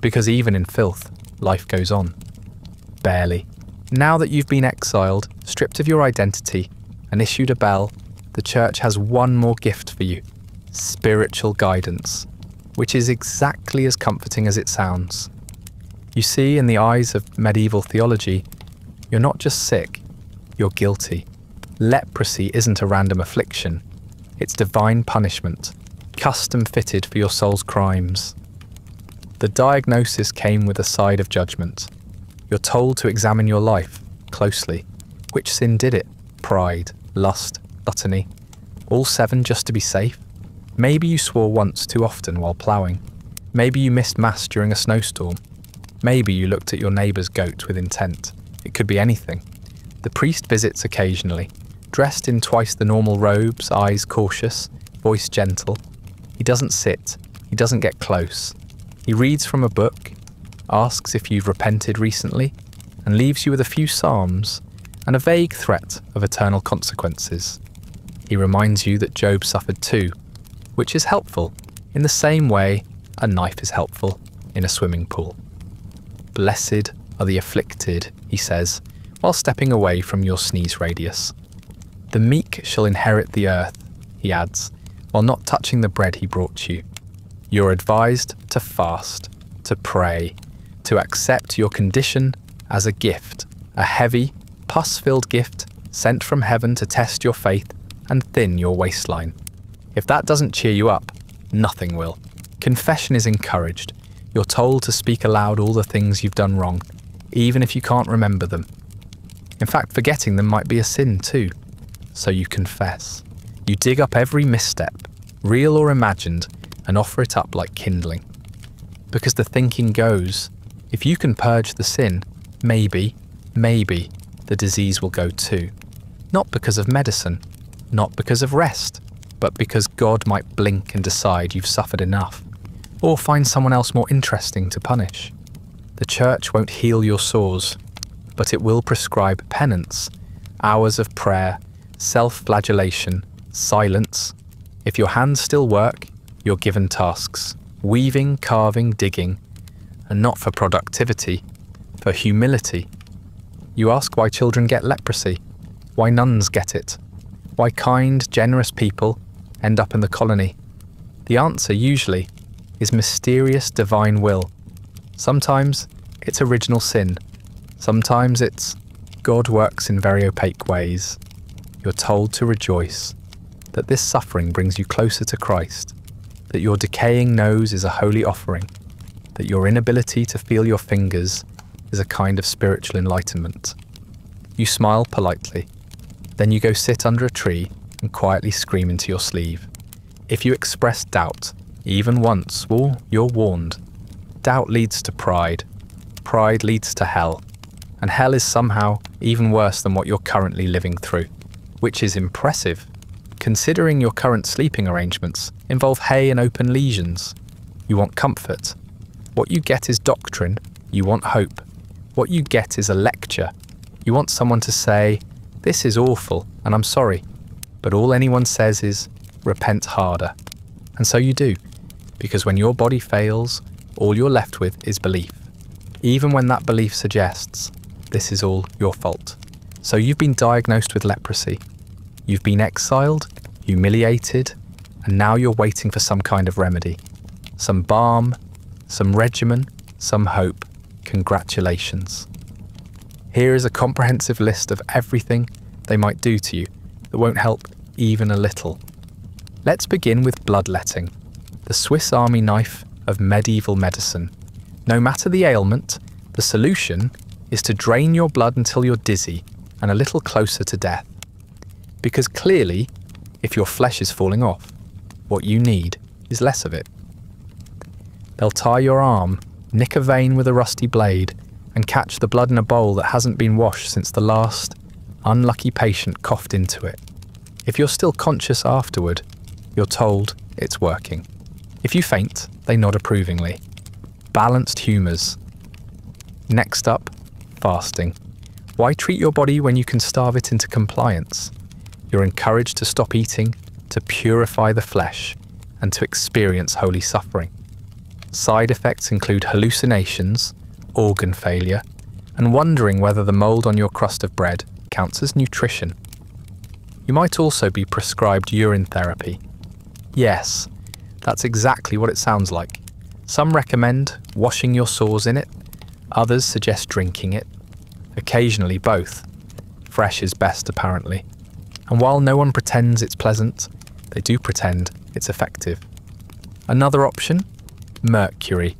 Because even in filth, life goes on. Barely. Now that you've been exiled, stripped of your identity, and issued a bell, the church has one more gift for you. Spiritual guidance, which is exactly as comforting as it sounds. You see, in the eyes of medieval theology, you're not just sick, you're guilty. Leprosy isn't a random affliction. It's divine punishment, custom fitted for your soul's crimes. The diagnosis came with a side of judgment. You're told to examine your life closely. Which sin did it? Pride, lust, gluttony. All 7 just to be safe? Maybe you swore once too often while ploughing. Maybe you missed mass during a snowstorm. Maybe you looked at your neighbour's goat with intent. It could be anything. The priest visits occasionally, dressed in twice the normal robes, eyes cautious, voice gentle. He doesn't sit. He doesn't get close. He reads from a book, asks if you've repented recently, and leaves you with a few psalms and a vague threat of eternal consequences. He reminds you that Job suffered too, which is helpful in the same way a knife is helpful in a swimming pool. Blessed are the afflicted, he says, while stepping away from your sneeze radius. The meek shall inherit the earth, he adds, while not touching the bread he brought you. You're advised to fast, to pray, to accept your condition as a gift, a heavy, pus-filled gift sent from heaven to test your faith and thin your waistline. If that doesn't cheer you up, nothing will. Confession is encouraged. You're told to speak aloud all the things you've done wrong, even if you can't remember them. In fact, forgetting them might be a sin too. So you confess. You dig up every misstep, real or imagined, and offer it up like kindling. Because the thinking goes, if you can purge the sin, maybe the disease will go too. Not because of medicine, not because of rest, but because God might blink and decide you've suffered enough, or find someone else more interesting to punish. The church won't heal your sores, but it will prescribe penance, hours of prayer, self-flagellation, silence. If your hands still work, you're given tasks, weaving, carving, digging, and not for productivity, for humility. You ask why children get leprosy, why nuns get it, why kind, generous people end up in the colony. The answer usually is mysterious divine will. Sometimes it's original sin. Sometimes it's God works in very opaque ways. You're told to rejoice, that this suffering brings you closer to Christ, that your decaying nose is a holy offering, that your inability to feel your fingers is a kind of spiritual enlightenment. You smile politely, then you go sit under a tree and quietly scream into your sleeve. If you express doubt, even once, well, you're warned. Doubt leads to pride. Pride leads to hell. And hell is somehow even worse than what you're currently living through, which is impressive, considering your current sleeping arrangements involve hay and open lesions. You want comfort. What you get is doctrine. You want hope. What you get is a lecture. You want someone to say, "This is awful, and I'm sorry." But all anyone says is, "Repent harder." And so you do, because when your body fails, all you're left with is belief. Even when that belief suggests, this is all your fault. So you've been diagnosed with leprosy. You've been exiled, humiliated, and now you're waiting for some kind of remedy. Some balm, some regimen, some hope. Congratulations. Here is a comprehensive list of everything they might do to you that won't help even a little. Let's begin with bloodletting, the Swiss Army knife of medieval medicine. No matter the ailment, the solution is to drain your blood until you're dizzy and a little closer to death. Because clearly, if your flesh is falling off, what you need is less of it. They'll tie your arm, nick a vein with a rusty blade, and catch the blood in a bowl that hasn't been washed since the last unlucky patient coughed into it. If you're still conscious afterward, you're told it's working. If you faint, they nod approvingly. Balanced humours. Next up, fasting. Why treat your body when you can starve it into compliance? You're encouraged to stop eating, to purify the flesh, and to experience holy suffering. Side effects include hallucinations, organ failure, and wondering whether the mould on your crust of bread counts as nutrition. You might also be prescribed urine therapy. Yes, that's exactly what it sounds like. Some recommend washing your sores in it, others suggest drinking it. Occasionally both. Fresh is best apparently. And while no one pretends it's pleasant, they do pretend it's effective. Another option? Mercury,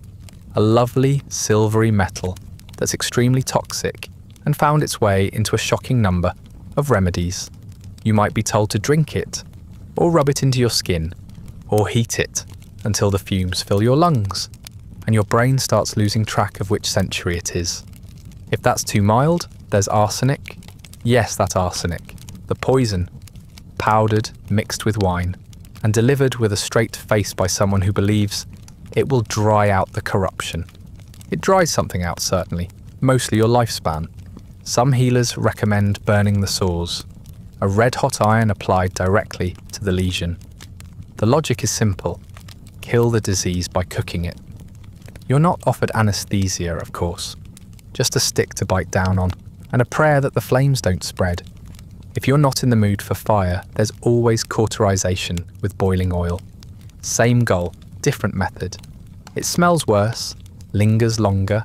a lovely silvery metal that's extremely toxic and found its way into a shocking number of remedies. You might be told to drink it, or rub it into your skin, or heat it until the fumes fill your lungs, and your brain starts losing track of which century it is. If that's too mild, there's arsenic. Yes, that arsenic, the poison, powdered, mixed with wine, and delivered with a straight face by someone who believes it will dry out the corruption. It dries something out, certainly, mostly your lifespan. Some healers recommend burning the sores, a red-hot iron applied directly to the lesion. The logic is simple. Kill the disease by cooking it. You're not offered anesthesia, of course, just a stick to bite down on, and a prayer that the flames don't spread. If you're not in the mood for fire, there's always cauterization with boiling oil. Same goal, different method. It smells worse, lingers longer,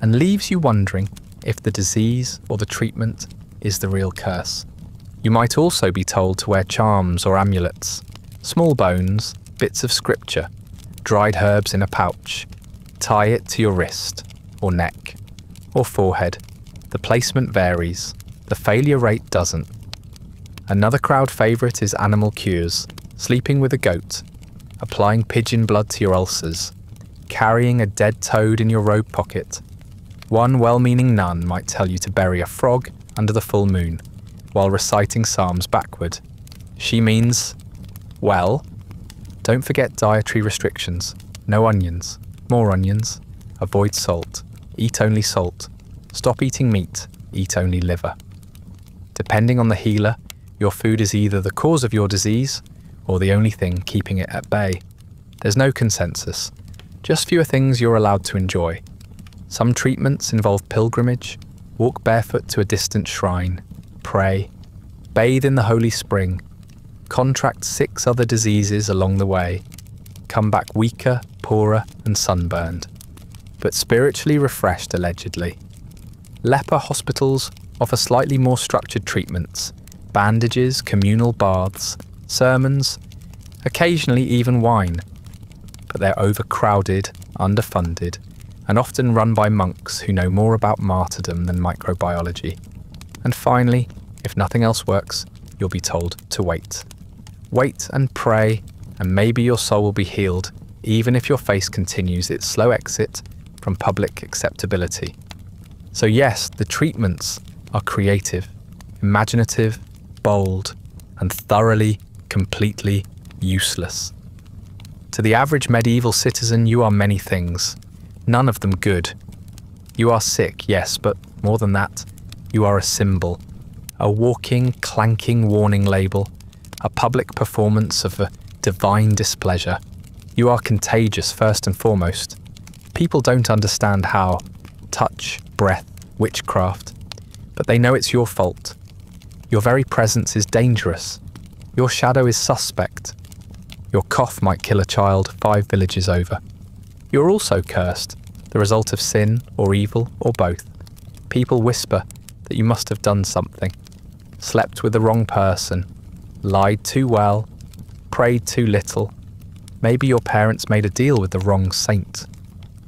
and leaves you wondering if the disease or the treatment is the real curse. You might also be told to wear charms or amulets, small bones, bits of scripture, dried herbs in a pouch. Tie it to your wrist or neck. or forehead. The placement varies. The failure rate doesn't. Another crowd favourite is animal cures, sleeping with a goat, applying pigeon blood to your ulcers, carrying a dead toad in your robe pocket. One well-meaning nun might tell you to bury a frog under the full moon, while reciting psalms backward. She means, well, don't forget dietary restrictions. No onions, more onions, avoid salt, eat only salt, stop eating meat, eat only liver. Depending on the healer, your food is either the cause of your disease or the only thing keeping it at bay. There's no consensus, just fewer things you're allowed to enjoy. Some treatments involve pilgrimage, walk barefoot to a distant shrine, pray, bathe in the holy spring, contract 6 other diseases along the way, come back weaker, poorer and sunburned, but spiritually refreshed allegedly. Leper hospitals offer slightly more structured treatments, bandages, communal baths, sermons, occasionally even wine, but they're overcrowded, underfunded, and often run by monks who know more about martyrdom than microbiology. And finally, if nothing else works, you'll be told to wait. Wait and pray, and maybe your soul will be healed, even if your face continues its slow exit from public acceptability. So yes, the treatments are creative, imaginative, bold, and thoroughly, completely useless. To the average medieval citizen, you are many things, none of them good. You are sick, yes, but more than that, you are a symbol, a walking, clanking warning label, a public performance of a divine displeasure. You are contagious first and foremost. People don't understand how, touch, breath, witchcraft, but they know it's your fault. Your very presence is dangerous. Your shadow is suspect. Your cough might kill a child 5 villages over. You're also cursed, the result of sin or evil or both. People whisper that you must have done something, slept with the wrong person, lied too well, prayed too little. Maybe your parents made a deal with the wrong saint.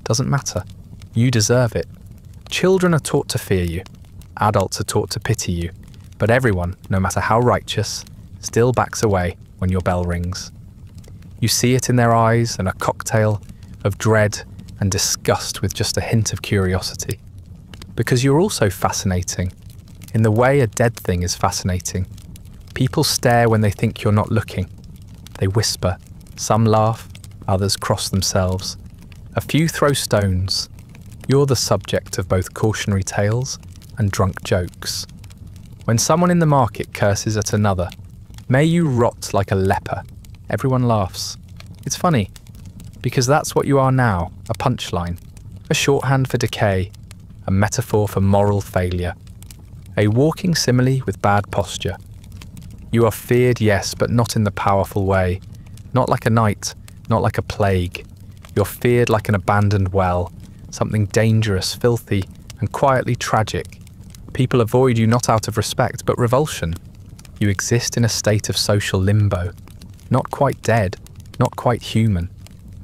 Doesn't matter. You deserve it. Children are taught to fear you. Adults are taught to pity you. But everyone, no matter how righteous, still backs away when your bell rings. You see it in their eyes and a cocktail of dread and disgust with just a hint of curiosity. Because you're also fascinating, in the way a dead thing is fascinating. People stare when they think you're not looking. They whisper. Some laugh, others cross themselves. A few throw stones. You're the subject of both cautionary tales and drunk jokes. When someone in the market curses at another, may you rot like a leper, everyone laughs. It's funny, because that's what you are now, a punchline, a shorthand for decay, a metaphor for moral failure, a walking simile with bad posture. You are feared, yes, but not in the powerful way, not like a knight, not like a plague. You're feared like an abandoned well, something dangerous, filthy, and quietly tragic. People avoid you not out of respect, but revulsion. You exist in a state of social limbo. Not quite dead, not quite human.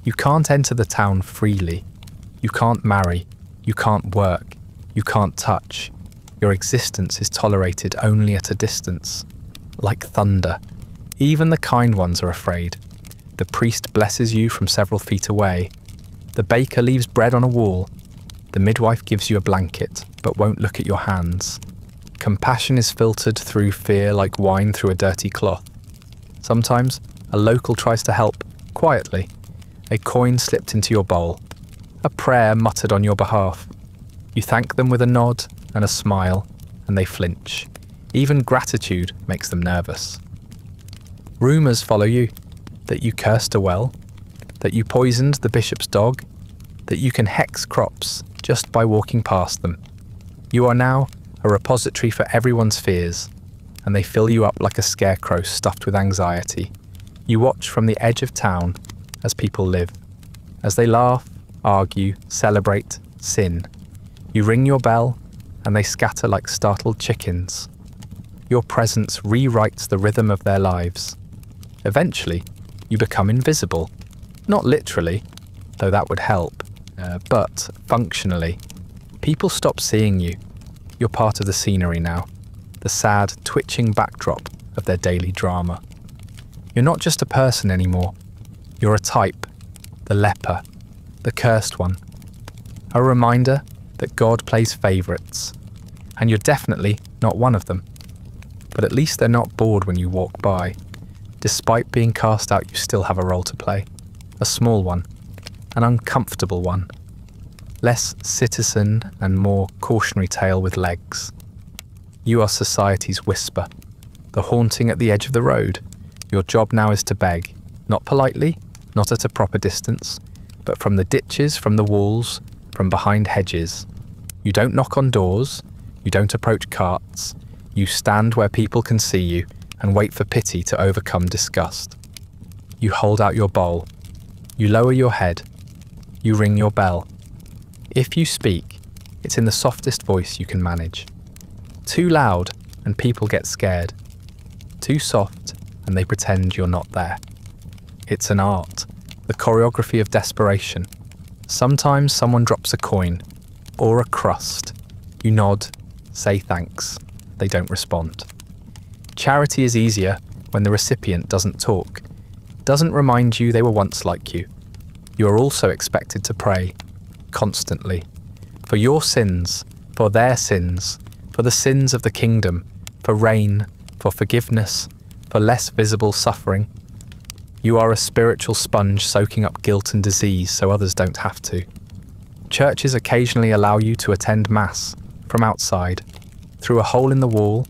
You can't enter the town freely. You can't marry. You can't work. You can't touch. Your existence is tolerated only at a distance. Like thunder. Even the kind ones are afraid. The priest blesses you from several feet away. The baker leaves bread on a wall. The midwife gives you a blanket, but won't look at your hands. Compassion is filtered through fear like wine through a dirty cloth. Sometimes, a local tries to help, quietly. A coin slipped into your bowl. A prayer muttered on your behalf. You thank them with a nod and a smile, and they flinch. Even gratitude makes them nervous. Rumours follow you. That you cursed a well. That you poisoned the bishop's dog. That you can hex crops just by walking past them. You are now a repository for everyone's fears, and they fill you up like a scarecrow stuffed with anxiety. You watch from the edge of town as people live, as they laugh, argue, celebrate, sin. You ring your bell, and they scatter like startled chickens. Your presence rewrites the rhythm of their lives. Eventually, you become invisible. Not literally, though that would help, but functionally. People stop seeing you. You're part of the scenery now, the sad, twitching backdrop of their daily drama. You're not just a person anymore. You're a type, the leper, the cursed one. A reminder that God plays favourites, and you're definitely not one of them. But at least they're not bored when you walk by. Despite being cast out, you still have a role to play. A small one, an uncomfortable one. Less citizen and more cautionary tale with legs. You are society's whisper, the haunting at the edge of the road. Your job now is to beg, not politely, not at a proper distance, but from the ditches, from the walls, from behind hedges. You don't knock on doors, you don't approach carts, you stand where people can see you and wait for pity to overcome disgust. You hold out your bowl, you lower your head, you ring your bell. If you speak, it's in the softest voice you can manage. Too loud and people get scared. Too soft and they pretend you're not there. It's an art, the choreography of desperation. Sometimes someone drops a coin or a crust. You nod, say thanks. They don't respond. Charity is easier when the recipient doesn't talk, doesn't remind you they were once like you. You are also expected to pray, constantly, for your sins, for their sins, for the sins of the kingdom, for rain, for forgiveness, for less visible suffering. You are a spiritual sponge soaking up guilt and disease so others don't have to. Churches occasionally allow you to attend Mass from outside, through a hole in the wall,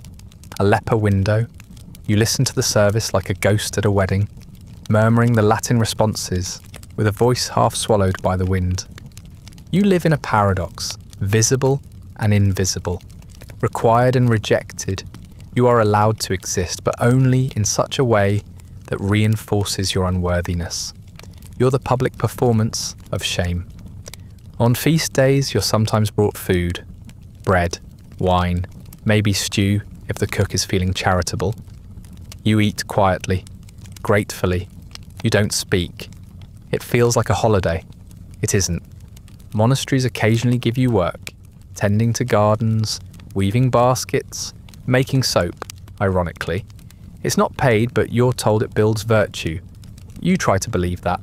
a leper window. You listen to the service like a ghost at a wedding, murmuring the Latin responses with a voice half swallowed by the wind. You live in a paradox, visible and invisible, required and rejected. You are allowed to exist, but only in such a way that reinforces your unworthiness. You're the public performance of shame. On feast days, you're sometimes brought food, bread, wine, maybe stew if the cook is feeling charitable. You eat quietly, gratefully. You don't speak. It feels like a holiday. It isn't. Monasteries occasionally give you work, tending to gardens, weaving baskets, making soap, ironically. It's not paid, but you're told it builds virtue. You try to believe that,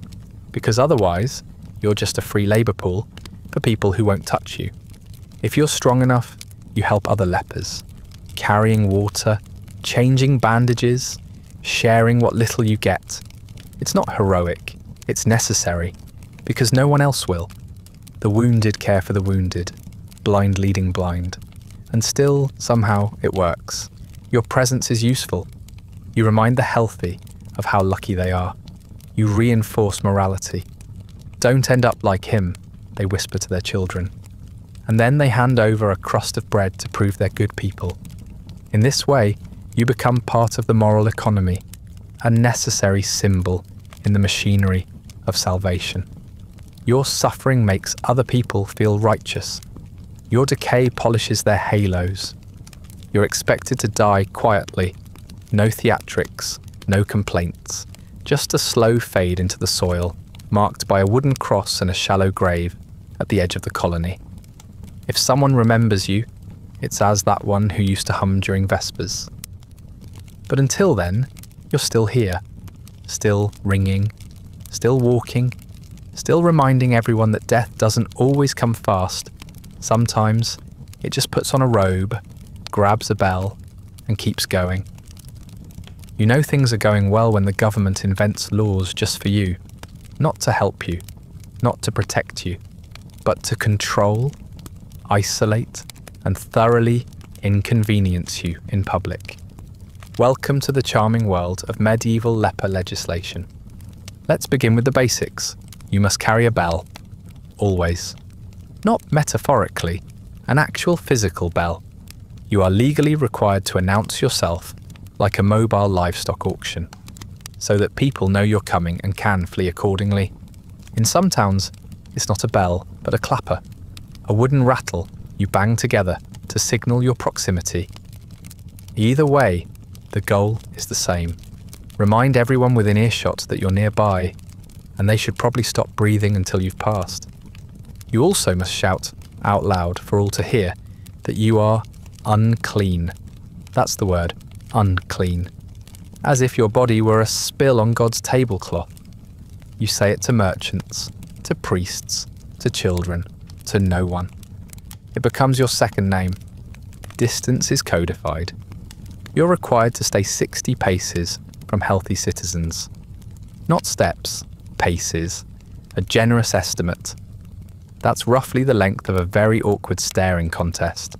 because otherwise, you're just a free labour pool for people who won't touch you. If you're strong enough, you help other lepers, carrying water, changing bandages, sharing what little you get. It's not heroic, it's necessary, because no one else will. The wounded care for the wounded, blind leading blind. And still, somehow, it works. Your presence is useful. You remind the healthy of how lucky they are. You reinforce morality. Don't end up like him, they whisper to their children. And then they hand over a crust of bread to prove they're good people. In this way, you become part of the moral economy, a necessary symbol in the machinery of salvation. Your suffering makes other people feel righteous. Your decay polishes their halos. You're expected to die quietly. No theatrics, no complaints. Just a slow fade into the soil, marked by a wooden cross and a shallow grave at the edge of the colony. If someone remembers you, it's as that one who used to hum during Vespers. But until then, you're still here, still ringing, still walking, still reminding everyone that death doesn't always come fast. Sometimes it just puts on a robe, grabs a bell, and keeps going. You know things are going well when the government invents laws just for you, not to help you, not to protect you, but to control, isolate, and thoroughly inconvenience you in public. Welcome to the charming world of medieval leper legislation. Let's begin with the basics. You must carry a bell, always. Not metaphorically, an actual physical bell. You are legally required to announce yourself like a mobile livestock auction, so that people know you're coming and can flee accordingly. In some towns, it's not a bell, but a clapper, a wooden rattle you bang together to signal your proximity. Either way, the goal is the same. Remind everyone within earshot that you're nearby, and they should probably stop breathing until you've passed. You also must shout, out loud for all to hear that you are unclean. That's the word, unclean. As if your body were a spill on God's tablecloth. You say it to merchants, to priests, to children, to no one. It becomes your second name. Distance is codified. You're required to stay 60 paces from healthy citizens. Not steps, paces, a generous estimate. That's roughly the length of a very awkward staring contest.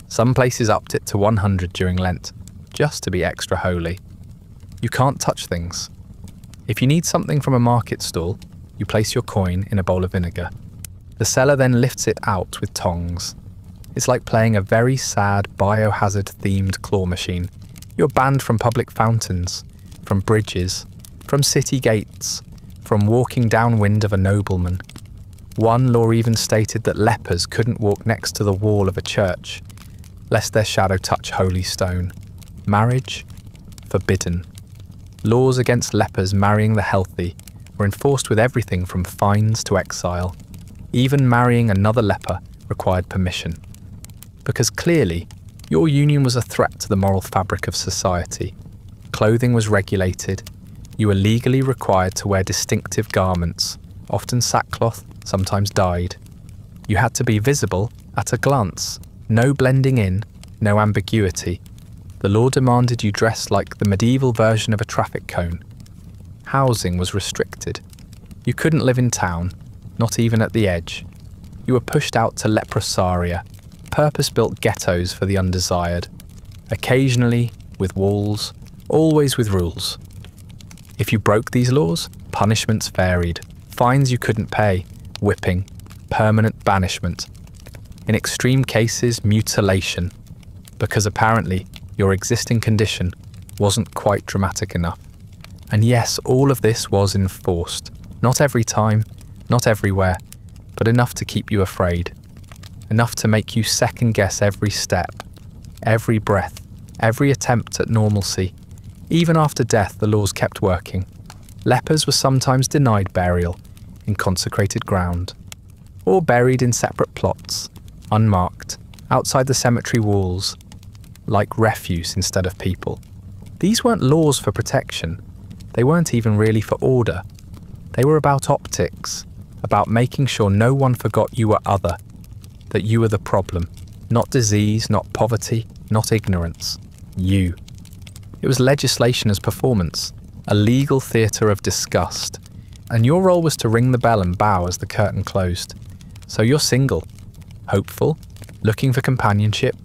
Some places upped it to 100 during Lent, just to be extra holy. You can't touch things. If you need something from a market stall, you place your coin in a bowl of vinegar. The seller then lifts it out with tongs. It's like playing a very sad biohazard-themed claw machine. You're banned from public fountains, from bridges, from city gates, from walking downwind of a nobleman. One law even stated that lepers couldn't walk next to the wall of a church, lest their shadow touch holy stone. Marriage? Forbidden. Laws against lepers marrying the healthy were enforced with everything from fines to exile. Even marrying another leper required permission. Because clearly, your union was a threat to the moral fabric of society. Clothing was regulated. You were legally required to wear distinctive garments, often sackcloth, sometimes dyed. You had to be visible at a glance, no blending in, no ambiguity. The law demanded you dress like the medieval version of a traffic cone. Housing was restricted. You couldn't live in town, not even at the edge. You were pushed out to leprosaria, purpose-built ghettos for the undesired. Occasionally with walls, always with rules. If you broke these laws, punishments varied. Fines you couldn't pay, whipping, permanent banishment. In extreme cases, mutilation, because apparently your existing condition wasn't quite dramatic enough. And yes, all of this was enforced. Not every time, not everywhere, but enough to keep you afraid. Enough to make you second-guess every step, every breath, every attempt at normalcy. Even after death, the laws kept working. Lepers were sometimes denied burial in consecrated ground, or buried in separate plots, unmarked, outside the cemetery walls, like refuse instead of people. These weren't laws for protection. They weren't even really for order. They were about optics, about making sure no one forgot you were other, that you were the problem, not disease, not poverty, not ignorance. You. It was legislation as performance, a legal theatre of disgust, and your role was to ring the bell and bow as the curtain closed. So you're single, hopeful, looking for companionship,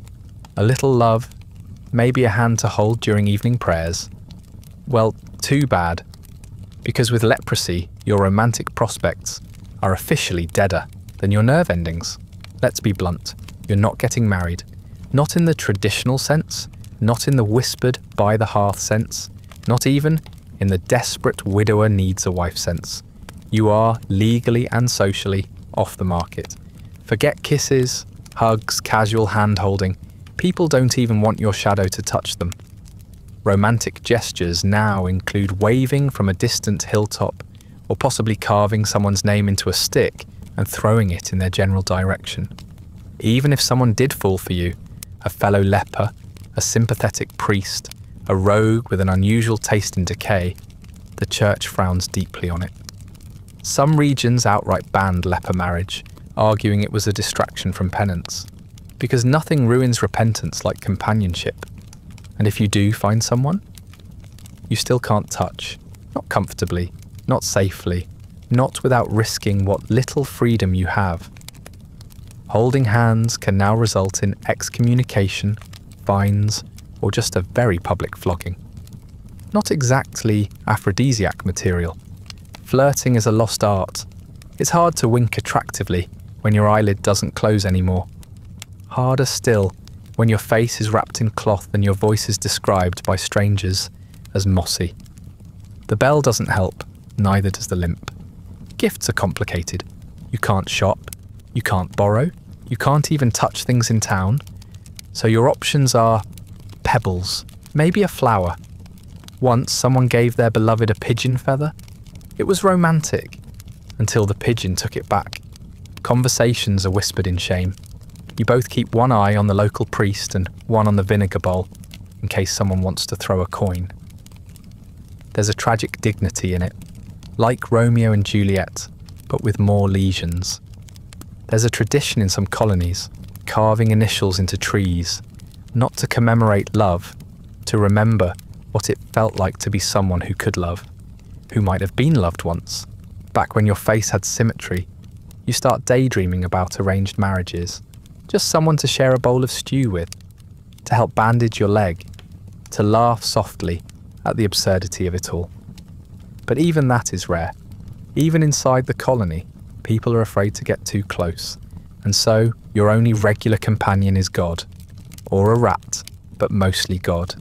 a little love, maybe a hand to hold during evening prayers. Well, too bad, because with leprosy, your romantic prospects are officially deader than your nerve endings. Let's be blunt, you're not getting married. Not in the traditional sense, not in the whispered by the hearth sense, not even in the desperate widower needs a wife sense. You are, legally and socially, off the market. Forget kisses, hugs, casual hand-holding. People don't even want your shadow to touch them. Romantic gestures now include waving from a distant hilltop, or possibly carving someone's name into a stick and throwing it in their general direction. Even if someone did fall for you, a fellow leper, a sympathetic priest, a rogue with an unusual taste in decay, the church frowns deeply on it. Some regions outright banned leper marriage, arguing it was a distraction from penance, because nothing ruins repentance like companionship. And if you do find someone, you still can't touch, not comfortably, not safely, not without risking what little freedom you have. Holding hands can now result in excommunication, fines, or just a very public flogging. Not exactly aphrodisiac material. Flirting is a lost art. It's hard to wink attractively when your eyelid doesn't close anymore. Harder still when your face is wrapped in cloth and your voice is described by strangers as mossy. The bell doesn't help, neither does the limp. Gifts are complicated. You can't shop, you can't borrow, you can't even touch things in town. So your options are pebbles, maybe a flower. Once someone gave their beloved a pigeon feather. It was romantic, until the pigeon took it back. Conversations are whispered in shame. You both keep one eye on the local priest and one on the vinegar bowl, in case someone wants to throw a coin. There's a tragic dignity in it, like Romeo and Juliet, but with more lesions. There's a tradition in some colonies, carving initials into trees, not to commemorate love, to remember what it felt like to be someone who could love, who might have been loved once. Back when your face had symmetry, you start daydreaming about arranged marriages, just someone to share a bowl of stew with, to help bandage your leg, to laugh softly at the absurdity of it all. But even that is rare. Even inside the colony, people are afraid to get too close, and so your only regular companion is God, or a rat, but mostly God.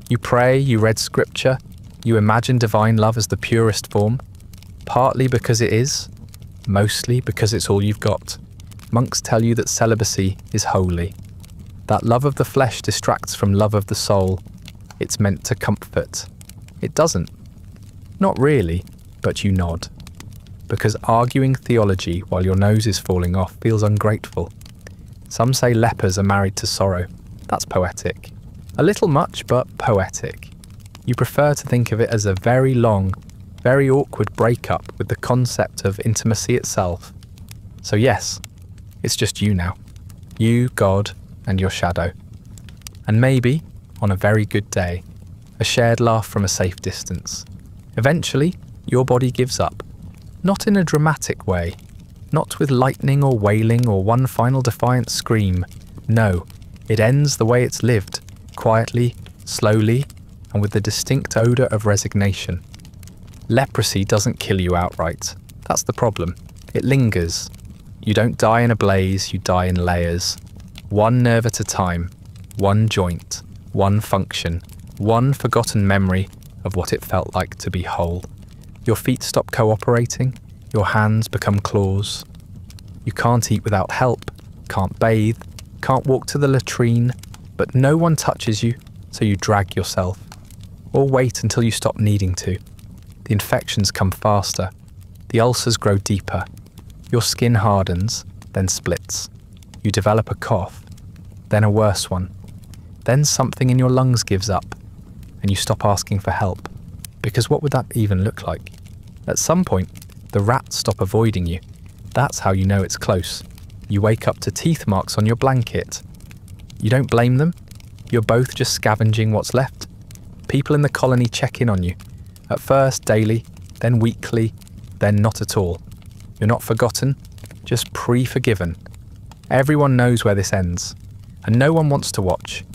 You pray, you read scripture, you imagine divine love as the purest form, partly because it is, mostly because it's all you've got. Monks tell you that celibacy is holy, that love of the flesh distracts from love of the soul. It's meant to comfort. It doesn't. Not really, but you nod. Because arguing theology while your nose is falling off feels ungrateful. Some say lepers are married to sorrow. That's poetic. A little much, but poetic. You prefer to think of it as a very long, very awkward breakup with the concept of intimacy itself. So yes, it's just you now. You, God, and your shadow. And maybe, on a very good day, a shared laugh from a safe distance. Eventually, your body gives up. Not in a dramatic way. Not with lightning or wailing or one final defiant scream. No, it ends the way it's lived, quietly, slowly, and with the distinct odour of resignation. Leprosy doesn't kill you outright. That's the problem. It lingers. You don't die in a blaze, you die in layers. One nerve at a time, one joint, one function, one forgotten memory of what it felt like to be whole. Your feet stop cooperating, your hands become claws. You can't eat without help, can't bathe, can't walk to the latrine, but no one touches you, so you drag yourself. Or wait until you stop needing to. The infections come faster, the ulcers grow deeper, your skin hardens, then splits. You develop a cough, then a worse one. Then something in your lungs gives up, and you stop asking for help. Because what would that even look like? At some point, the rats stop avoiding you. That's how you know it's close. You wake up to teeth marks on your blanket. You don't blame them. You're both just scavenging what's left. People in the colony check in on you. At first daily, then weekly, then not at all. You're not forgotten, just pre-forgiven. Everyone knows where this ends, and no one wants to watch.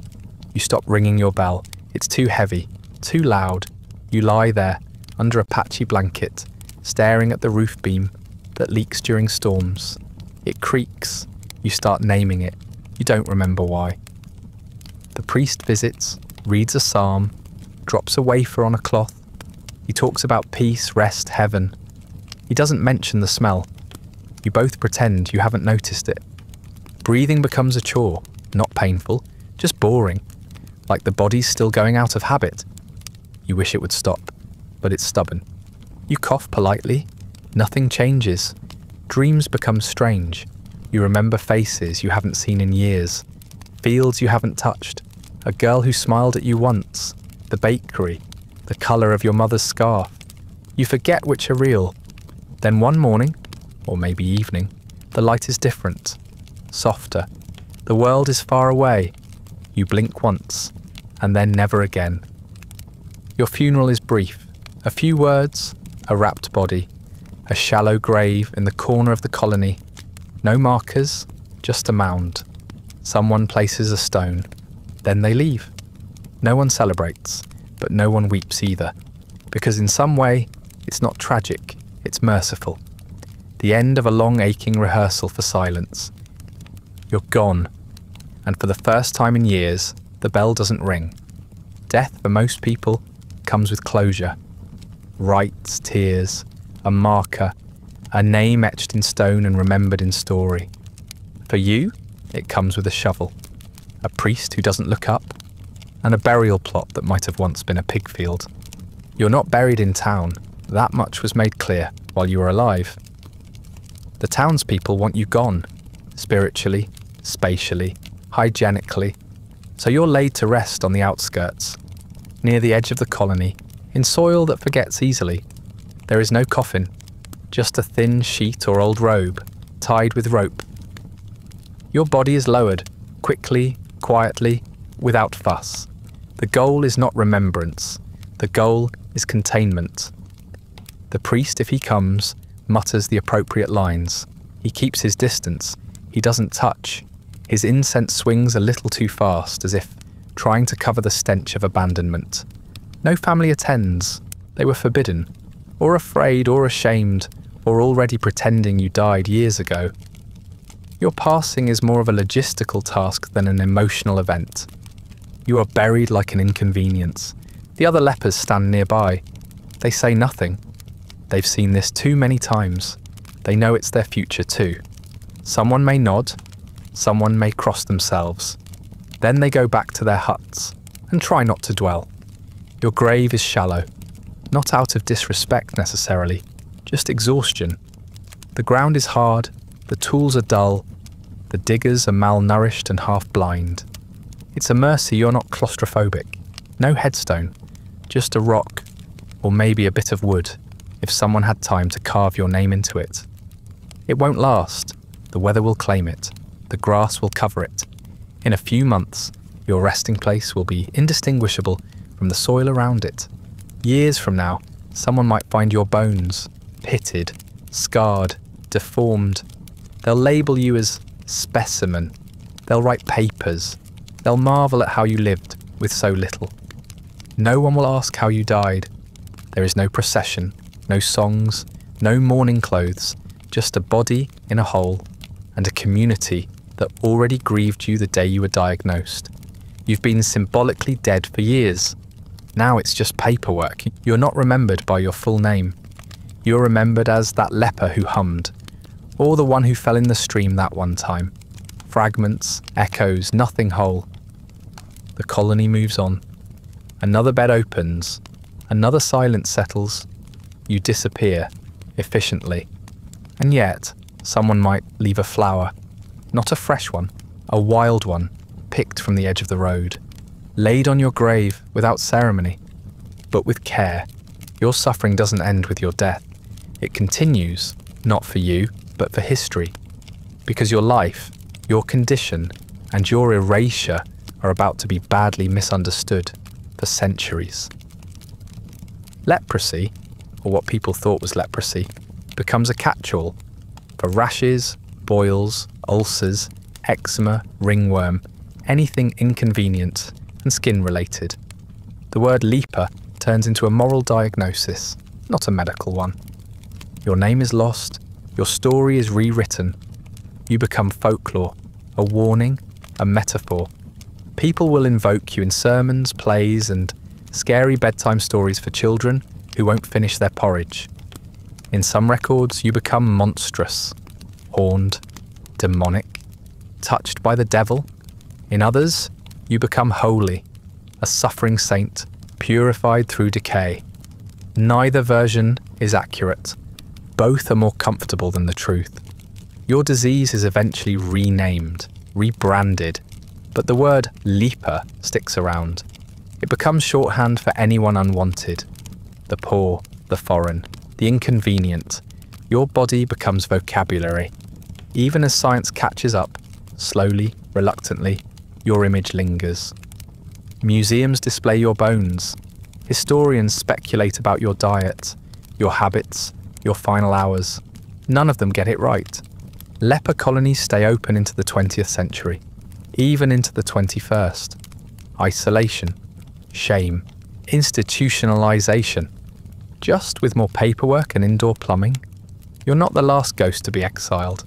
You stop ringing your bell. It's too heavy, too loud. You lie there, under a patchy blanket, staring at the roof beam that leaks during storms. It creaks. You start naming it. You don't remember why. The priest visits, reads a psalm, drops a wafer on a cloth. He talks about peace, rest, heaven. He doesn't mention the smell. You both pretend you haven't noticed it. Breathing becomes a chore, not painful, just boring, like the body's still going out of habit. You wish it would stop, but it's stubborn. You cough politely. Nothing changes. Dreams become strange. You remember faces you haven't seen in years, fields you haven't touched, a girl who smiled at you once, the bakery, the colour of your mother's scarf. You forget which are real. Then one morning, or maybe evening, the light is different, softer. The world is far away. You blink once, and then never again. Your funeral is brief. A few words, a wrapped body, a shallow grave in the corner of the colony. No markers, just a mound. Someone places a stone. Then they leave. No one celebrates, but no one weeps either. Because in some way, it's not tragic, it's merciful. The end of a long aching rehearsal for silence. You're gone. And for the first time in years, the bell doesn't ring. Death, for most people, comes with closure. Rites, tears, a marker, a name etched in stone and remembered in story. For you, it comes with a shovel, a priest who doesn't look up, and a burial plot that might have once been a pig field. You're not buried in town. That much was made clear while you were alive. The townspeople want you gone, spiritually, spatially, hygienically, so you're laid to rest on the outskirts, near the edge of the colony, in soil that forgets easily. There is no coffin, just a thin sheet or old robe, tied with rope. Your body is lowered, quickly, quietly, without fuss. The goal is not remembrance. The goal is containment. The priest, if he comes, mutters the appropriate lines. He keeps his distance. He doesn't touch. His incense swings a little too fast, as if trying to cover the stench of abandonment. No family attends. They were forbidden, or afraid, or ashamed, or already pretending you died years ago. Your passing is more of a logistical task than an emotional event. You are buried like an inconvenience. The other lepers stand nearby. They say nothing. They've seen this too many times. They know it's their future too. Someone may nod, someone may cross themselves. Then they go back to their huts and try not to dwell. Your grave is shallow, not out of disrespect necessarily, just exhaustion. The ground is hard, the tools are dull, the diggers are malnourished and half blind. It's a mercy you're not claustrophobic. No headstone, just a rock, or maybe a bit of wood, if someone had time to carve your name into it. It won't last. The weather will claim it. The grass will cover it. In a few months, your resting place will be indistinguishable from the soil around it. Years from now, someone might find your bones, pitted, scarred, deformed. They'll label you as specimen. They'll write papers. They'll marvel at how you lived with so little. No one will ask how you died. There is no procession, no songs, no mourning clothes, just a body in a hole and a community that already grieved you the day you were diagnosed. You've been symbolically dead for years. Now it's just paperwork. You're not remembered by your full name. You're remembered as that leper who hummed, or the one who fell in the stream that one time. Fragments, echoes, nothing whole. The colony moves on. Another bed opens. Another silence settles. You disappear, efficiently. And yet, someone might leave a flower. Not a fresh one, a wild one, picked from the edge of the road. Laid on your grave without ceremony, but with care. Your suffering doesn't end with your death. It continues, not for you, but for history. Because your life, your condition, and your erasure are about to be badly misunderstood for centuries. Leprosy, or what people thought was leprosy, becomes a catch-all for rashes, boils, ulcers, eczema, ringworm, anything inconvenient and skin-related. The word leper turns into a moral diagnosis, not a medical one. Your name is lost, your story is rewritten. You become folklore, a warning, a metaphor. People will invoke you in sermons, plays, and scary bedtime stories for children who won't finish their porridge. In some records, you become monstrous, horned, demonic, touched by the devil. In others, you become holy, a suffering saint, purified through decay. Neither version is accurate. Both are more comfortable than the truth. Your disease is eventually renamed, rebranded, but the word leper sticks around. It becomes shorthand for anyone unwanted. The poor, the foreign, the inconvenient. Your body becomes vocabulary. Even as science catches up, slowly, reluctantly, your image lingers. Museums display your bones. Historians speculate about your diet, your habits, your final hours. None of them get it right. Leper colonies stay open into the 20th century, even into the 21st. Isolation, shame, institutionalization. Just with more paperwork and indoor plumbing, you're not the last ghost to be exiled.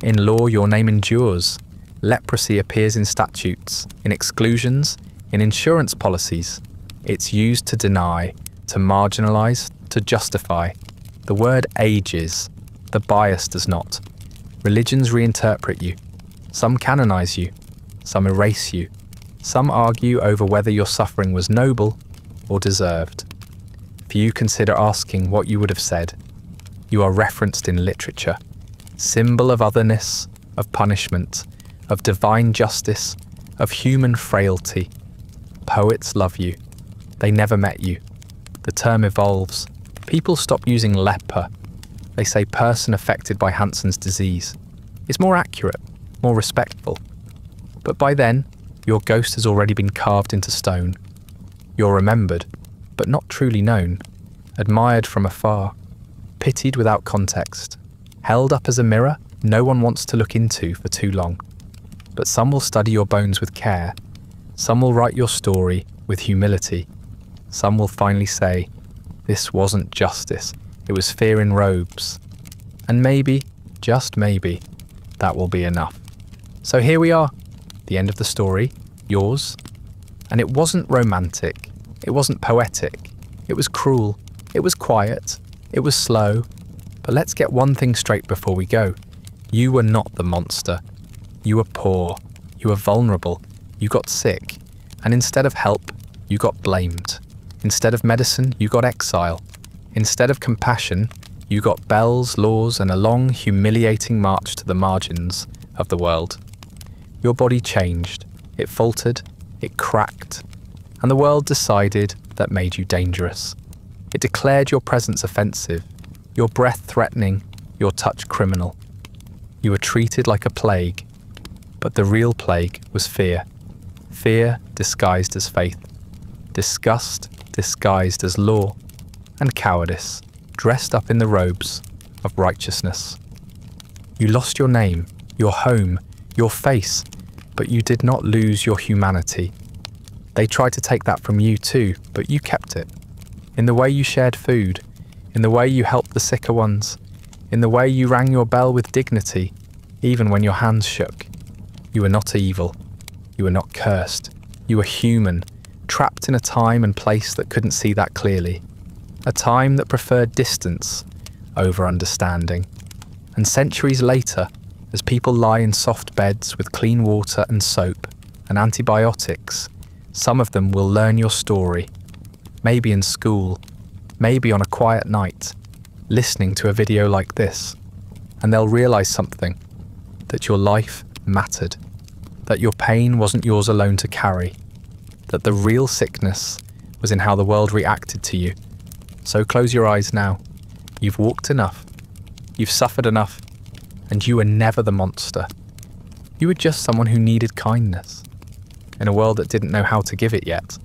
In law, your name endures. Leprosy appears in statutes, in exclusions, in insurance policies. It's used to deny, to marginalize, to justify. The word ages. The bias does not. Religions reinterpret you. Some canonize you. Some erase you. Some argue over whether your suffering was noble or deserved. Few consider asking what you would have said. You are referenced in literature. Symbol of otherness, of punishment, of divine justice, of human frailty. Poets love you. They never met you. The term evolves. People stop using leper. They say person affected by Hansen's disease. It's more accurate, more respectful. But by then, your ghost has already been carved into stone. You're remembered, but not truly known. Admired from afar. Pitied without context. Held up as a mirror no one wants to look into for too long. But some will study your bones with care. Some will write your story with humility. Some will finally say, this wasn't justice, it was fear in robes. And maybe, just maybe, that will be enough. So here we are, the end of the story, yours. And it wasn't romantic, it wasn't poetic, it was cruel, it was quiet, it was slow. But let's get one thing straight before we go. You were not the monster. You were poor, you were vulnerable, you got sick, and instead of help, you got blamed. Instead of medicine, you got exile. Instead of compassion, you got bells, laws, and a long, humiliating march to the margins of the world. Your body changed, it faltered, it cracked, and the world decided that made you dangerous. It declared your presence offensive, your breath threatening, your touch criminal. You were treated like a plague, but the real plague was fear. Fear disguised as faith, disgust disguised as law, and cowardice dressed up in the robes of righteousness. You lost your name, your home, your face, but you did not lose your humanity. They tried to take that from you too, but you kept it. In the way you shared food, in the way you helped the sicker ones, in the way you rang your bell with dignity, even when your hands shook. You were not evil. You were not cursed. You were human, trapped in a time and place that couldn't see that clearly. A time that preferred distance over understanding. And centuries later, as people lie in soft beds with clean water and soap and antibiotics, some of them will learn your story. Maybe in school, maybe on a quiet night, listening to a video like this, and they'll realize something, that your life mattered, that your pain wasn't yours alone to carry, that the real sickness was in how the world reacted to you. So close your eyes now. You've walked enough, you've suffered enough, and you were never the monster. You were just someone who needed kindness, in a world that didn't know how to give it yet.